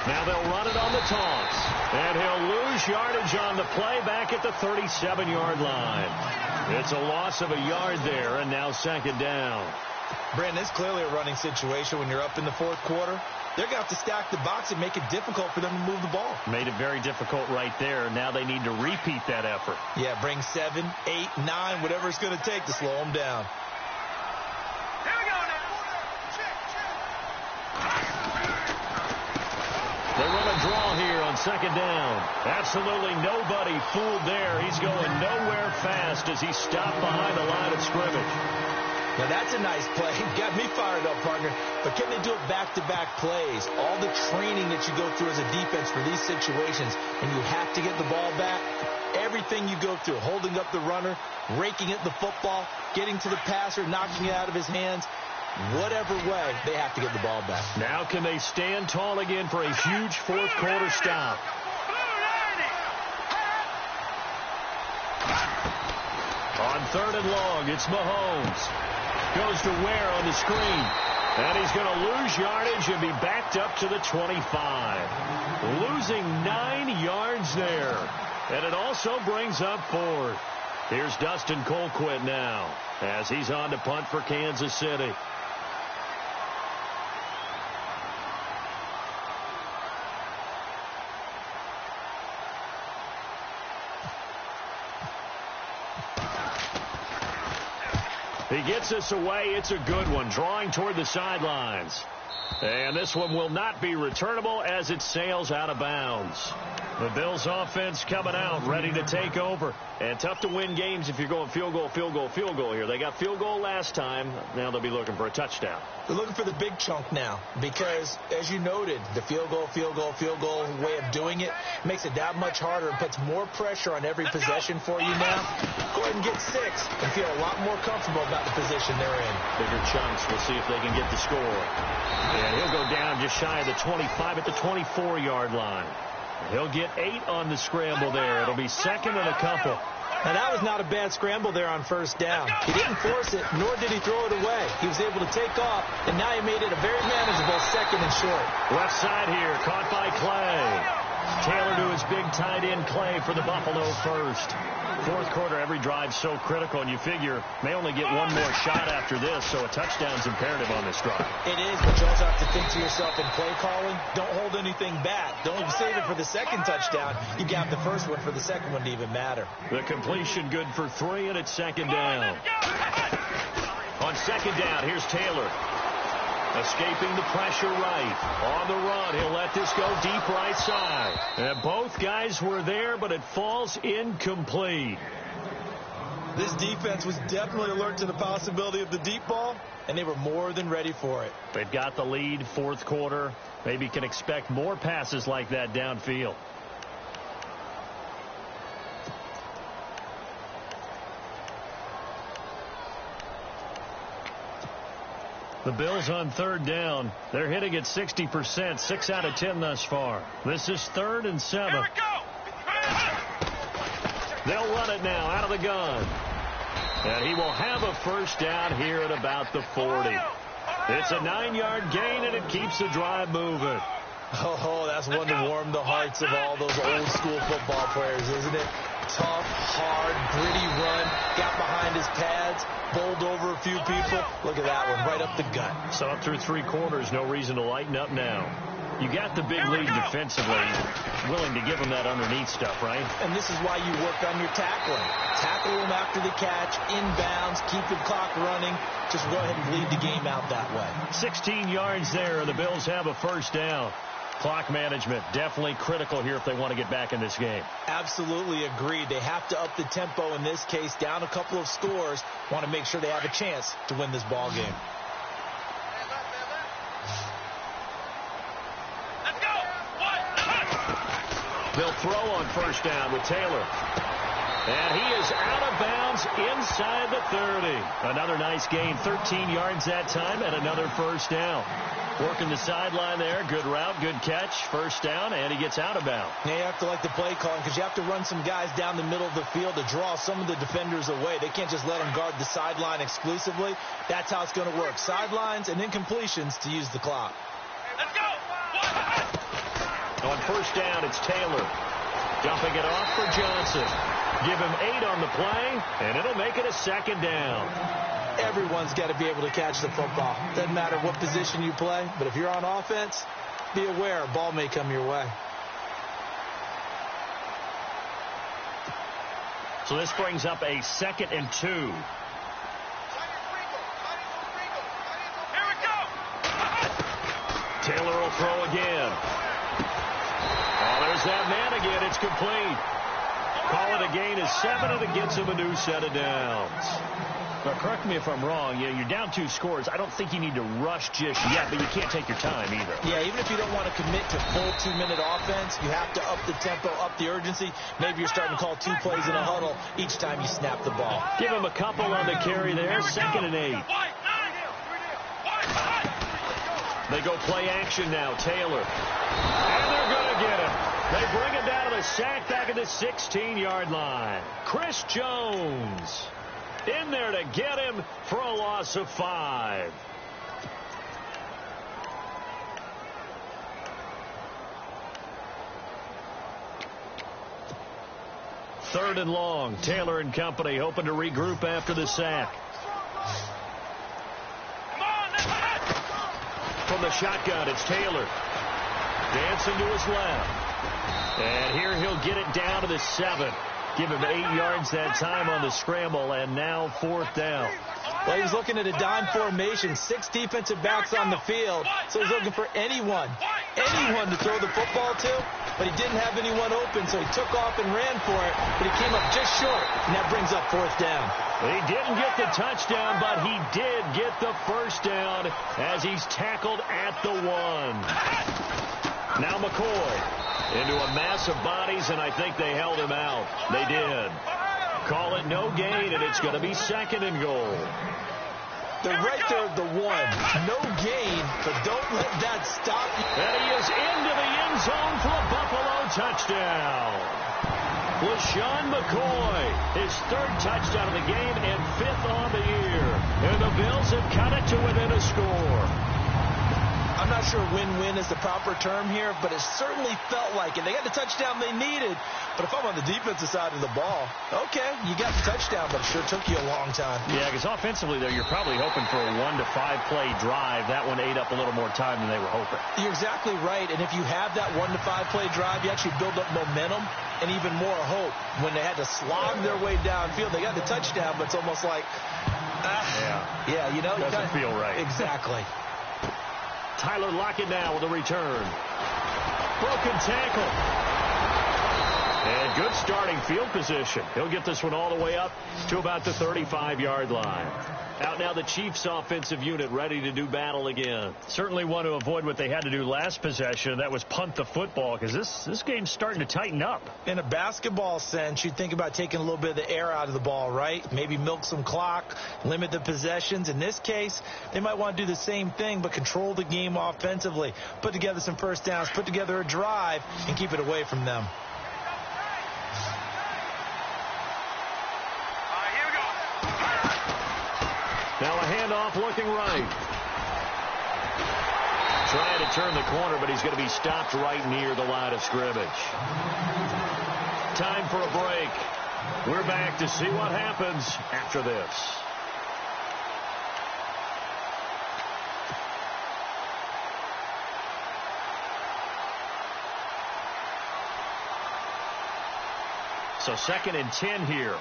E: Now they'll run it on the toss. And he'll lose yardage on the play back at the 37-yard line. It's a loss of a yard there, and now 2nd down.
C: Brandon, it's clearly a running situation when you're up in the 4th quarter. They're going to have to stack the box and make it difficult for them to move the ball.
E: Made it very difficult right there. Now they need to repeat that effort.
C: Yeah, bring 7, 8, 9, whatever it's going to take to slow them down.
E: They run a draw here on 2nd down. Absolutely nobody fooled there. He's going nowhere fast as he stopped behind the line of scrimmage.
C: Now that's a nice play. Got me fired up, partner. But can they do it back-to-back plays? All the training that you go through as a defense for these situations, and you have to get the ball back. Everything you go through, holding up the runner, raking at the football, getting to the passer, knocking it out of his hands. Whatever way, they have to get the ball back.
E: Now can they stand tall again for a huge 4th quarter stop? On 3rd and long, it's Mahomes. Goes to Ware on the screen. And he's going to lose yardage and be backed up to the 25. Losing 9 yards there. And it also brings up 4th. Here's Dustin Colquitt now as he's on to punt for Kansas City. He gets us away. It's a good one, drawing toward the sidelines. And this one will not be returnable as it sails out of bounds. The Bills offense coming out, ready to take over. And tough to win games if you're going field goal, field goal, field goal here. They got field goal last time. Now they'll be looking for a touchdown.
C: They're looking for the big chunk now because, as you noted, the field goal way of doing it makes it that much harder and puts more pressure on every possession for you now. Go ahead and get 6 and feel a lot more comfortable about the position they're in.
E: Bigger chunks. We'll see if they can get the score. And he'll go down just shy of the 25 at the 24-yard line. He'll get 8 on the scramble there. It'll be 2nd and a couple.
C: Now, that was not a bad scramble there on 1st down. He didn't force it, nor did he throw it away. He was able to take off, and now he made it a very manageable 2nd and short.
E: Left side here, caught by Clay. Taylor to his big tight end, Clay, for the Buffalo first. 4th quarter, every drive so critical, and you figure may only get one more shot after this, so a touchdown's imperative on this drive.
C: It is, but you also have to think to yourself in play calling, don't hold anything back. Don't save it for the 2nd touchdown. You got the first one for the 2nd one to even matter.
E: The completion good for 3, and it's 2nd down. On 2nd down, here's Taylor. Escaping the pressure right. On the run, he'll let this go deep right side. And both guys were there, but it falls incomplete.
C: This defense was definitely alert to the possibility of the deep ball, and they were more than ready for it.
E: They've got the lead, 4th quarter. Maybe can expect more passes like that downfield. The Bills on 3rd down. They're hitting at 60%, 6 out of 10 thus far. This is 3rd and 7.
D: Here we go.
E: They'll run it now out of the gun. And he will have a first down here at about the 40. It's a 9-yard gain, and it keeps the drive moving.
C: Oh, that's one to warm the hearts of all those old-school football players, isn't it? Tough, hard, gritty run. Got behind his pads, bowled over a few people. Look at that one, right up the gut.
E: So up through 3 quarters, no reason to lighten up now. You got the big lead defensively, willing to give them that underneath stuff, right?
C: And this is why you work on your tackling. Tackle them after the catch, inbounds, keep the clock running. Just go ahead and bleed the game out that way. 16
E: yards there, and the Bills have a first down. Clock management, definitely critical here if they want to get back in this game.
C: Absolutely agreed. They have to up the tempo in this case, down a couple of scores. Want to make sure they have a chance to win this ball game.
E: They'll throw on first down with Taylor. And he is out of bounds inside the 30. Another nice gain, 13 yards that time, and another first down. Working the sideline there. Good route, good catch. First down, and he gets out of bounds.
C: Now you have to like the play calling because you have to run some guys down the middle of the field to draw some of the defenders away. They can't just let them guard the sideline exclusively. That's how it's going to work. Sidelines and incompletions to use the clock.
D: Let's go!
E: On first down, it's Taylor. Dumping it off for Johnson. Give him 8 on the play, and it'll make it a second down.
C: Everyone's got to be able to catch the football. Doesn't matter what position you play, but if you're on offense, be aware a ball may come your way.
E: So this brings up a 2nd and 2.
D: Here we go!
E: Taylor will throw again. Oh, there's that man again. It's complete. Call it a gain of 7, and it gets him a new set of downs. Now, correct me if I'm wrong. You're down 2 scores. I don't think you need to rush just yet, but you can't take your time either.
C: Yeah, even if you don't want to commit to full 2-minute offense, you have to up the tempo, up the urgency. Maybe you're starting to call 2 plays in a huddle each time you snap the ball.
E: Give him a couple on the carry there. 2nd and 8. They go play action now. Taylor. And they're going to get him. They bring him down to the sack back at the 16-yard line. Chris Jones in there to get him for a loss of 5. Third and long. Taylor and company hoping to regroup after the sack. From the shotgun, it's Taylor. Dancing to his left. And here he'll get it down to the 7. Give him 8 yards that time on the scramble, and now 4th down.
C: Well, he's looking at a dime formation, 6 defensive backs on the field, so he's looking for anyone to throw the football to, but he didn't have anyone open, so he took off and ran for it, but he came up just short, and that brings up 4th down.
E: He didn't get the touchdown, but he did get the first down as he's tackled at the 1. Now McCoy into a mass of bodies, and I think they held him out. They did. Call it no gain, and it's going to be 2nd and goal.
C: They're right there at the 1. No gain, but don't let that stop you.
E: And he is into the end zone for a Buffalo touchdown. LeSean McCoy, his 3rd touchdown of the game and 5th on the year. And the Bills have cut it to within a score.
C: I'm not sure win-win is the proper term here, but it certainly felt like it. They got the touchdown they needed, but if I'm on the defensive side of the ball, okay, you got the touchdown, but it sure took you a long time.
E: Yeah, because offensively there, you're probably hoping for a 1 to 5 play drive. That one ate up a little more time than they were hoping.
C: You're exactly right, and if you have that 1 to 5 play drive, you actually build up momentum and even more hope. When they had to slog their way downfield, they got the touchdown, but it's almost like, yeah, you know,
E: doesn't feel right.
C: Exactly.
E: Tyler Lockett now with a return. Broken tackle. And good starting field position. He'll get this one all the way up to about the 35-yard line. Out now the Chiefs offensive unit ready to do battle again. Certainly want to avoid what they had to do last possession. That was punt the football, because this game's starting to tighten up.
C: In a basketball sense, you'd think about taking a little bit of the air out of the ball, right? Maybe milk some clock, limit the possessions. In this case, they might want to do the same thing, but control the game offensively. Put together some first downs, put together a drive, and keep it away from them.
B: Now a handoff looking right. Trying to turn the corner, but he's going to be stopped right near the line of scrimmage. Time for a break. We're back to see what happens after this. So 2nd and 10 here.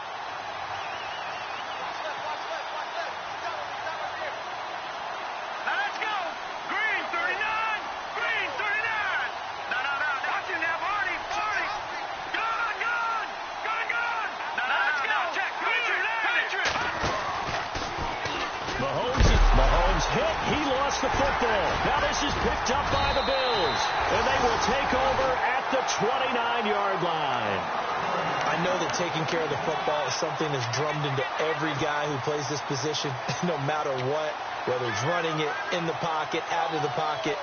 B: The football. Now this is picked up by the Bills, and they will take over at the 29-yard line.
C: I know that taking care of the football is something that's drummed into every guy who plays this position, no matter what, whether he's running it, in the pocket, out of the pocket.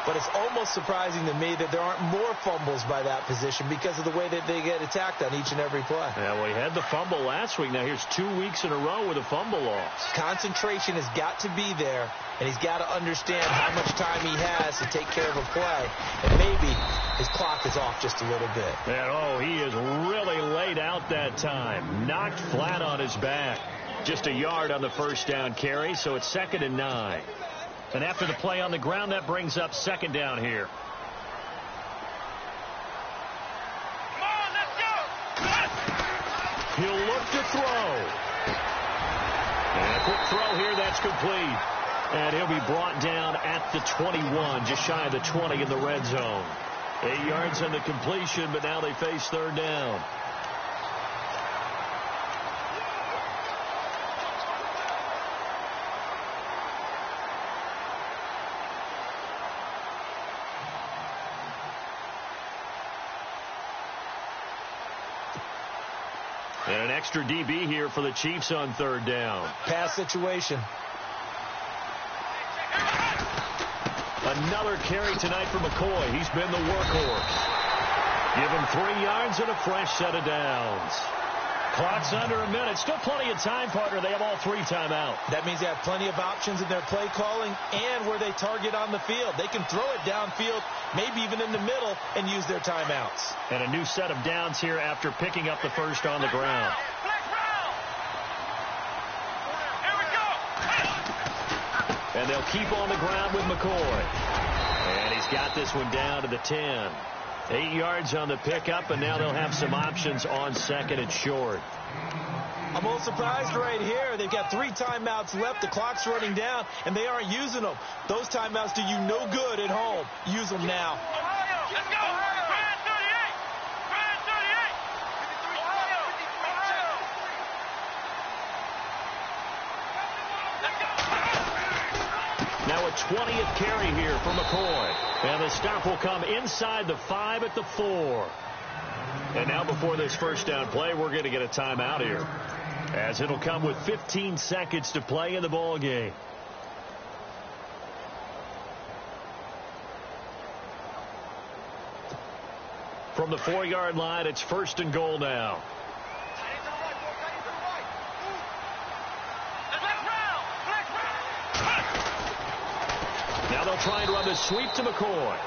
C: But it's almost surprising to me that there aren't more fumbles by that position because of the way that they get attacked on each and every play.
B: Yeah, well, he had the fumble last week. Now here's 2 weeks in a row with a fumble loss.
C: Concentration has got to be there, and he's got to understand how much time he has to take care of a play. And maybe his clock is off just a little bit.
B: And, he is really laid out that time. Knocked flat on his back. Just a yard on the first down carry, so it's 2nd and 9. And after the play on the ground, that brings up 2nd down here.
D: Come on, let's go!
B: He'll look to throw. And a quick throw here, that's complete. And he'll be brought down at the 21, just shy of the 20 in the red zone. 8 yards on the completion, but now they face 3rd down. And an extra DB here for the Chiefs on 3rd down.
C: Pass situation.
B: Another carry tonight for McCoy. He's been the workhorse. Give him 3 yards and a fresh set of downs. Clock's under a minute. Still plenty of time, partner. They have all 3 timeouts.
C: That means they have plenty of options in their play calling and where they target on the field. They can throw it downfield, maybe even in the middle, and use their timeouts.
B: And a new set of downs here after picking up the first on the ground.
D: Here we go!
B: And they'll keep on the ground with McCoy. And he's got this one down to the 10. 8 yards on the pickup, and now they'll have some options on 2nd and short.
C: I'm a little surprised right here. They've got 3 timeouts left. The clock's running down, and they aren't using them. Those timeouts do you no good at home. Use them now.
D: Ohio, let's go! Grand 38! Grand 38! Ohio! Ohio! Let's go!
B: Now a 20th carry here for McCoy. And the stop will come inside the 5 at the 4. And now before this first down play, we're going to get a timeout here, as it'll come with 15 seconds to play in the ball game. From the 4-yard line, it's 1st and goal now. Now they'll try and run the sweep to McCoy.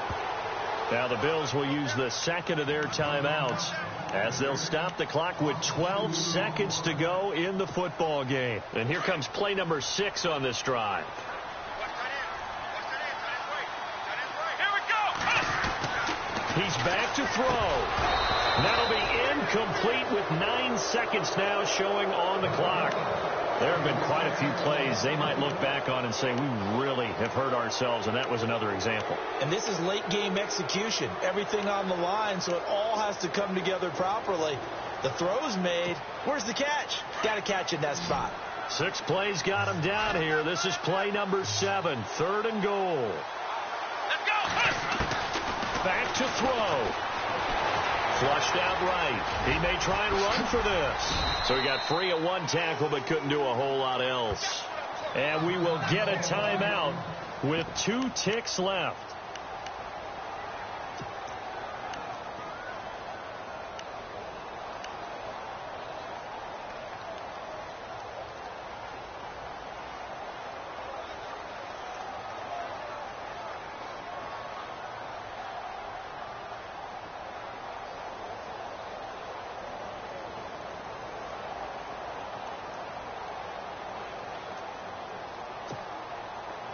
B: Now the Bills will use the 2nd of their timeouts, as they'll stop the clock with 12 seconds to go in the football game. And here comes play number 6 on this drive.
D: Here we go!
B: He's back to throw. That'll be incomplete with 9 seconds now showing on the clock. There have been quite a few plays they might look back on and say, we really have hurt ourselves, and that was another example.
C: And this is late game execution. Everything on the line, so it all has to come together properly. The throw's made. Where's the catch? Got to catch in that spot.
B: 6 plays got him down here. This is play number 7, 3rd and goal.
D: Let's go!
B: Back to throw. Flushed out right. He may try and run for this. So he got free of 1 tackle but couldn't do a whole lot else. And we will get a timeout with 2 ticks left.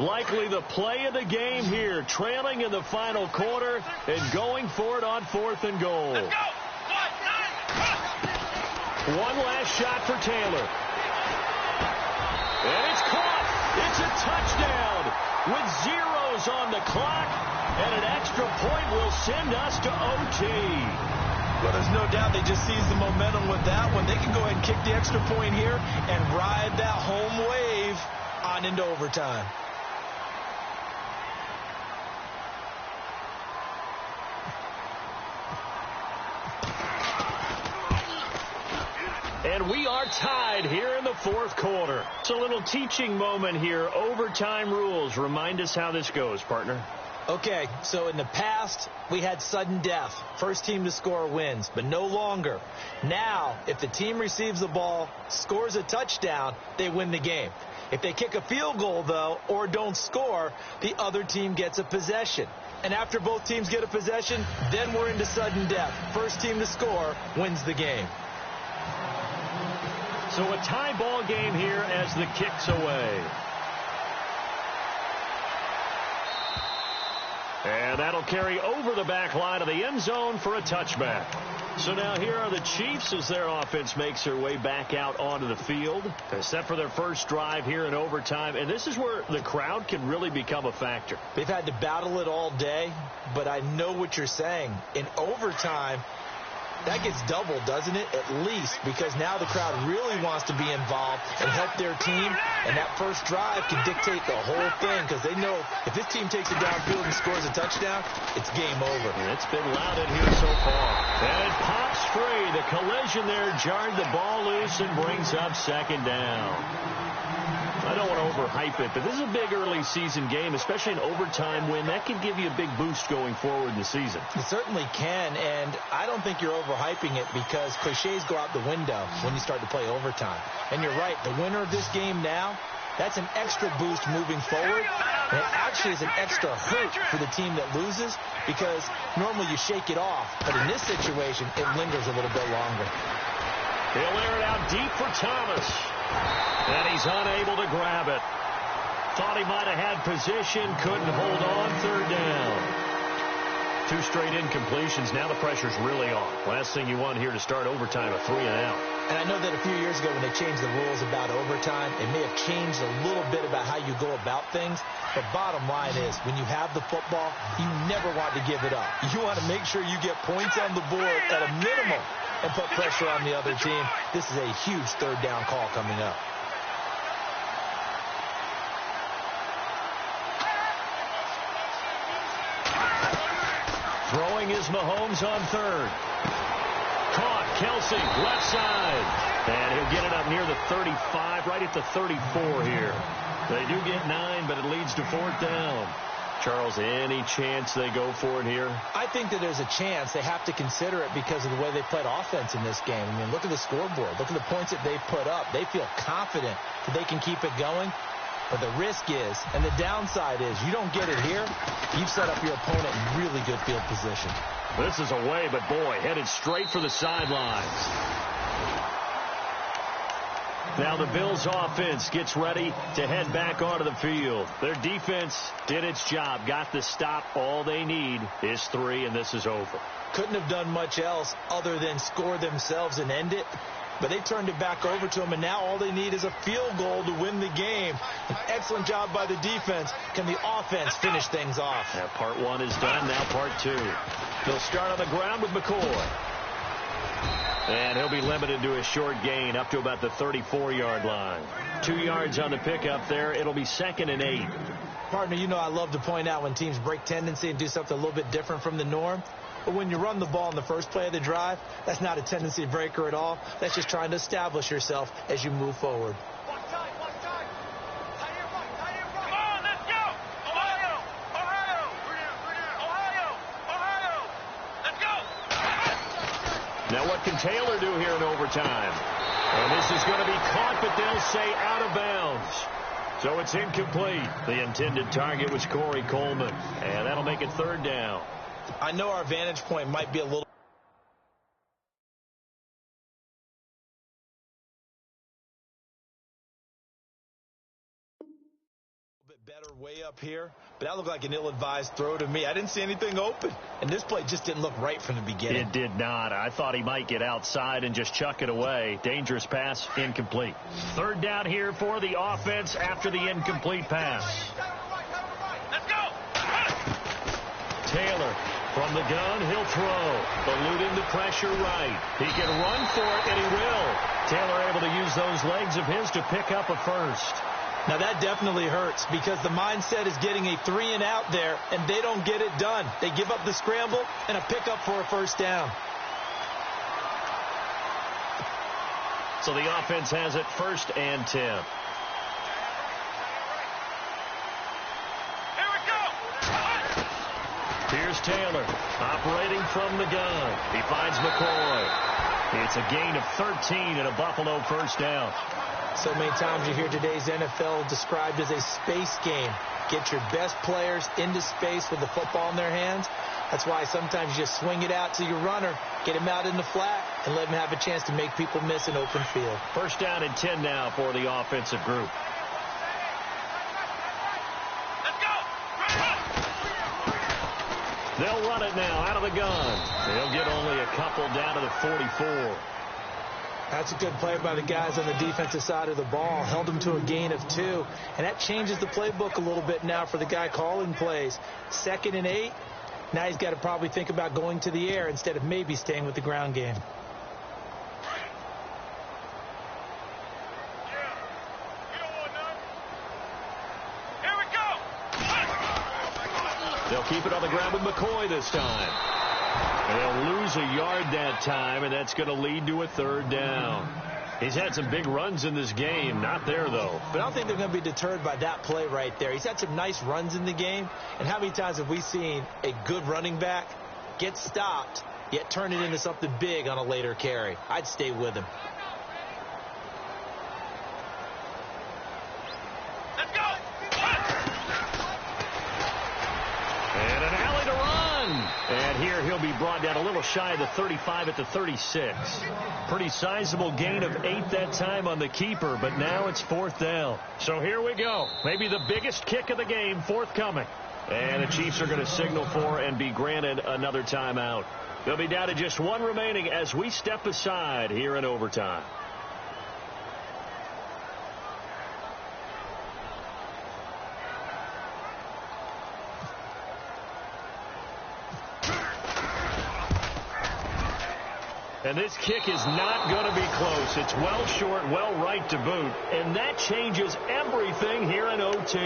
B: Likely the play of the game here, trailing in the final quarter and going for it on 4th and goal.
D: Let's go.
B: One last shot for Taylor. And it's caught. It's a touchdown with zeros on the clock, and an extra point will send us to OT.
C: Well, there's no doubt they just seized the momentum with that one. They can go ahead and kick the extra point here and ride that home wave on into overtime.
B: And we are tied here in the 4th quarter. It's a little teaching moment here. Overtime rules. Remind us how this goes, partner.
C: Okay, so in the past, we had sudden death. First team to score wins, but no longer. Now, if the team receives the ball, scores a touchdown, they win the game. If they kick a field goal, though, or don't score, the other team gets a possession. And after both teams get a possession, then we're into sudden death. First team to score wins the game.
B: So a tie ball game here as the kick's away. And that'll carry over the back line of the end zone for a touchback. So now here are the Chiefs as their offense makes their way back out onto the field. They're set for their first drive here in overtime. And this is where the crowd can really become a factor.
C: They've had to battle it all day, but I know what you're saying. In overtime, that gets doubled, doesn't it? At least, because now the crowd really wants to be involved and help their team, and that first drive can dictate the whole thing because they know if this team takes it downfield and scores a touchdown, it's game over.
B: And it's been loud in here so far. And it pops free. The collision there jarred the ball loose and brings up 2nd down. I don't want to overhype it, but this is a big early season game, especially an overtime win. That can give you a big boost going forward in the season.
C: It certainly can, and I don't think you're overhyping it because cliches go out the window when you start to play overtime. And you're right, the winner of this game now, that's an extra boost moving forward, and it actually is an extra hurt for the team that loses because normally you shake it off, but in this situation, it lingers a little bit longer.
B: He'll air it out deep for Thomas. And he's unable to grab it. Thought he might have had position, couldn't hold on, 3rd down. 2 straight incompletions. Now the pressure's really on. Last thing you want here to start overtime, a 3-and-out.
C: And I know that a few years ago when they changed the rules about overtime, it may have changed a little bit about how you go about things. But bottom line is, when you have the football, you never want to give it up. You want to make sure you get points on the board at a minimum and put pressure on the other team. This is a huge 3rd down call coming up.
B: Throwing is Mahomes on 3rd. Caught, Kelsey, left side. And he'll get it up near the 35, right at the 34 here. They do get 9, but it leads to 4th down. Charles, any chance they go for it here?
C: I think that there's a chance. They have to consider it because of the way they played offense in this game. I mean, look at the scoreboard. Look at the points that they've put up. They feel confident that they can keep it going. But the risk is, and the downside is, you don't get it here, you've set up your opponent in really good field position.
B: This is away, but boy, headed straight for the sidelines. Now the Bills offense gets ready to head back onto the field. Their defense did its job, got the stop. All they need is 3, and this is over.
C: Couldn't have done much else other than score themselves and end it. But they turned it back over to them, and now all they need is a field goal to win the game. An excellent job by the defense. Can the offense finish things off?
B: Now part 1 is done, now part 2. They'll start on the ground with McCoy. And he'll be limited to a short gain up to about the 34-yard line. 2 yards on the pickup there. It'll be 2nd and 8.
C: Partner, you know I love to point out when teams break tendency and do something a little bit different from the norm. But when you run the ball in the first play of the drive, that's not a tendency breaker at all. That's just trying to establish yourself as you move forward.
D: Come on, let's go! Ohio! Ohio! Ohio! Ohio! Let's go!
B: Now what can Taylor do here in overtime? And this is going to be caught, but they'll say out of bounds. So it's incomplete. The intended target was Corey Coleman. And that'll make it 3rd down.
C: I know our vantage point might be a little bit better better way up here, but that looked like an ill-advised throw to me. I didn't see anything open, and this play just didn't look right from the beginning.
E: It did not. I thought he might get outside and just chuck it away. Dangerous pass, incomplete. Third down here for the offense after the incomplete pass.
D: Let's go.
E: Taylor from the gun, he'll throw. Eluding the pressure right. He can run for it, and he will. Taylor able to use those legs of his to pick up a first.
C: Now that definitely hurts because the mindset is getting a 3-and-out there, and they don't get it done. They give up the scramble and a pickup for a first down.
E: So the offense has it 1st and 10.
D: Here we go.
E: Here's Taylor operating from the gun. He finds McCoy. It's a gain of 13 and a Buffalo first down.
C: So many times you hear today's NFL described as a space game. Get your best players into space with the football in their hands. That's why sometimes you just swing it out to your runner, get him out in the flat, and let him have a chance to make people miss an open field.
E: First down and 10 now for the offensive group.
D: Let's go.
E: They'll run it now out of the gun. They'll get only a couple down to the 44.
C: That's a good play by the guys on the defensive side of the ball. Held them to a gain of 2. And that changes the playbook a little bit now for the guy calling plays. 2nd and 8. Now he's got to probably think about going to the air instead of maybe staying with the ground game.
D: Here we go.
E: They'll keep it on the ground with McCoy this time. They'll lose a yard that time, and that's going to lead to a 3rd down. He's had some big runs in this game. Not there, though.
C: But I don't think they're going to be deterred by that play right there. He's had some nice runs in the game. And how many times have we seen a good running back get stopped, yet turn it into something big on a later carry? I'd stay with him.
D: Let's go.
E: And an alley to run. And here he'll be brought down a little shy of the 35 at the 36. Pretty sizable gain of 8 that time on the keeper, but now it's 4th down. So here we go. Maybe the biggest kick of the game forthcoming. And the Chiefs are going to signal for and be granted another timeout. They'll be down to just 1 remaining as we step aside here in overtime. And this kick is not going to be close. It's well short, well right to boot. And that changes everything here in OT.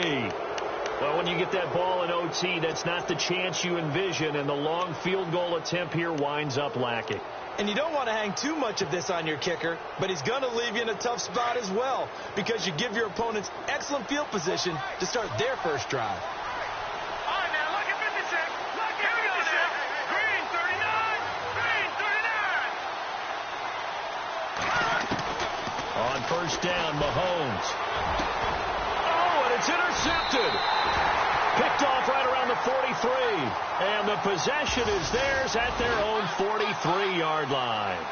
E: Well, when you get that ball in OT, that's not the chance you envision, and the long field goal attempt here winds up lacking.
C: And you don't want to hang too much of this on your kicker, but he's going to leave you in a tough spot as well because you give your opponents excellent field position to start their first drive.
D: All right, now, look at 56. Look at 56. Green 39. Green 39.
E: On first down, Mahomes. Oh, and it's intercepted. Picked off right around the 43. And the possession is theirs at their own 43-yard line.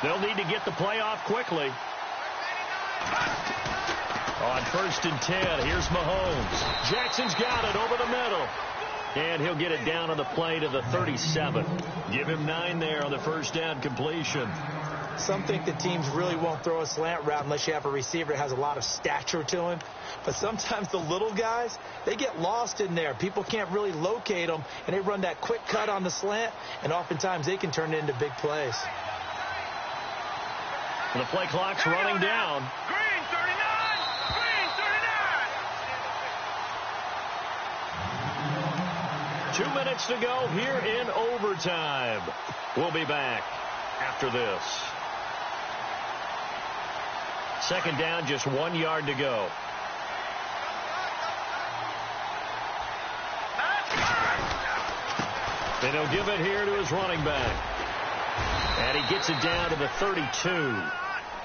E: They'll need to get the play off quickly. On first and 10, here's Mahomes. Jackson's got it over the middle. And he'll get it down on the play to the 37. Give him 9 there on the first down completion.
C: Some think the teams really won't throw a slant route unless you have a receiver that has a lot of stature to him. But sometimes the little guys, they get lost in there. People can't really locate them, and they run that quick cut on the slant, and oftentimes they can turn it into big plays.
E: The play clock's running down.
D: Green 39. Green 39.
E: 2 minutes to go here in overtime.
B: We'll be back after this. Second down, just 1 yard to go. And he'll give it here to his running back. And he gets it down to the 32.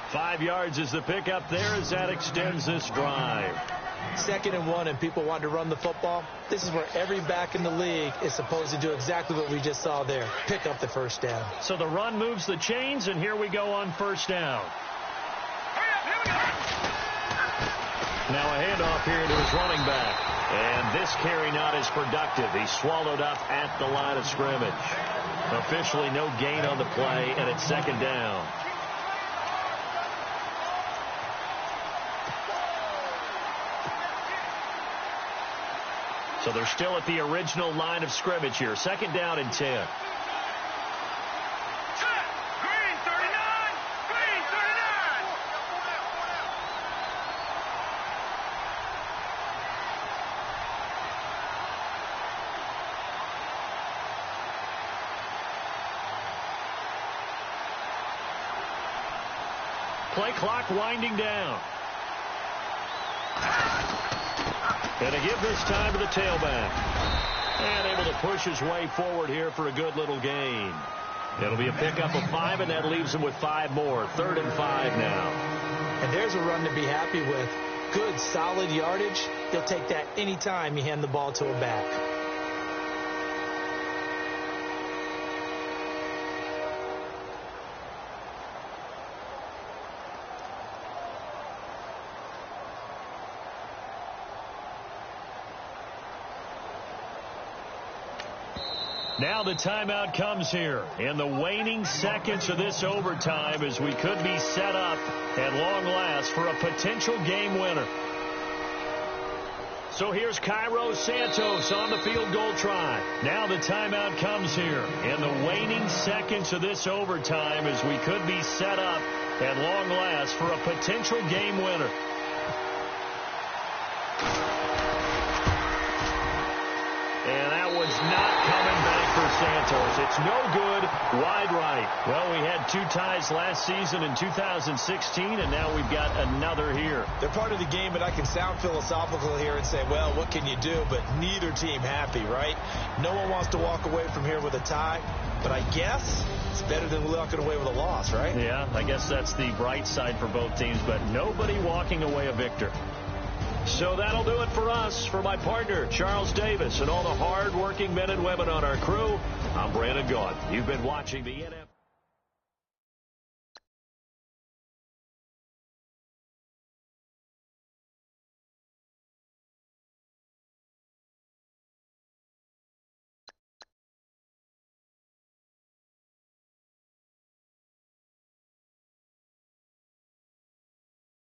B: 5 yards is the pickup there as that extends this drive.
C: 2nd and 1, and people want to run the football. This is where every back in the league is supposed to do exactly what we just saw there. Pick up the first down.
E: So the run moves the chains, and here we go on first down. Now a handoff here to his running back. And this carry not as productive. He's swallowed up at the line of scrimmage. Officially no gain on the play, and it's 2nd down. So they're still at the original line of scrimmage here. 2nd down and 10. Play clock winding down. And to give this time to the tailback. And able to push his way forward here for a good little gain. It'll be a pickup of 5, and that leaves him with 5 more. 3rd and 5 now.
C: And there's a run to be happy with. Good, solid yardage. He'll take that anytime you hand the ball to a back.
E: Now the timeout comes here in the waning seconds of this overtime as we could be set up at long last for a potential game winner. So here's Cairo Santos on the field goal try. Now the timeout comes here in the waning seconds of this overtime as we could be set up at long last for a potential game winner. And that one's not coming back for Santos. It's no good, wide right. Well, we had 2 ties last season in 2016, and now we've got another here.
C: They're part of the game, but I can sound philosophical here and say, well, what can you do? But neither team happy, right? No one wants to walk away from here with a tie, but I guess it's better than walking away with a loss, right?
E: Yeah, I guess that's the bright side for both teams, but nobody walking away a victor.
B: So that'll do it for us. For my partner, Charles Davis, and all the hard-working men and women on our crew, I'm Brandon Gaudin. You've been watching the NFL.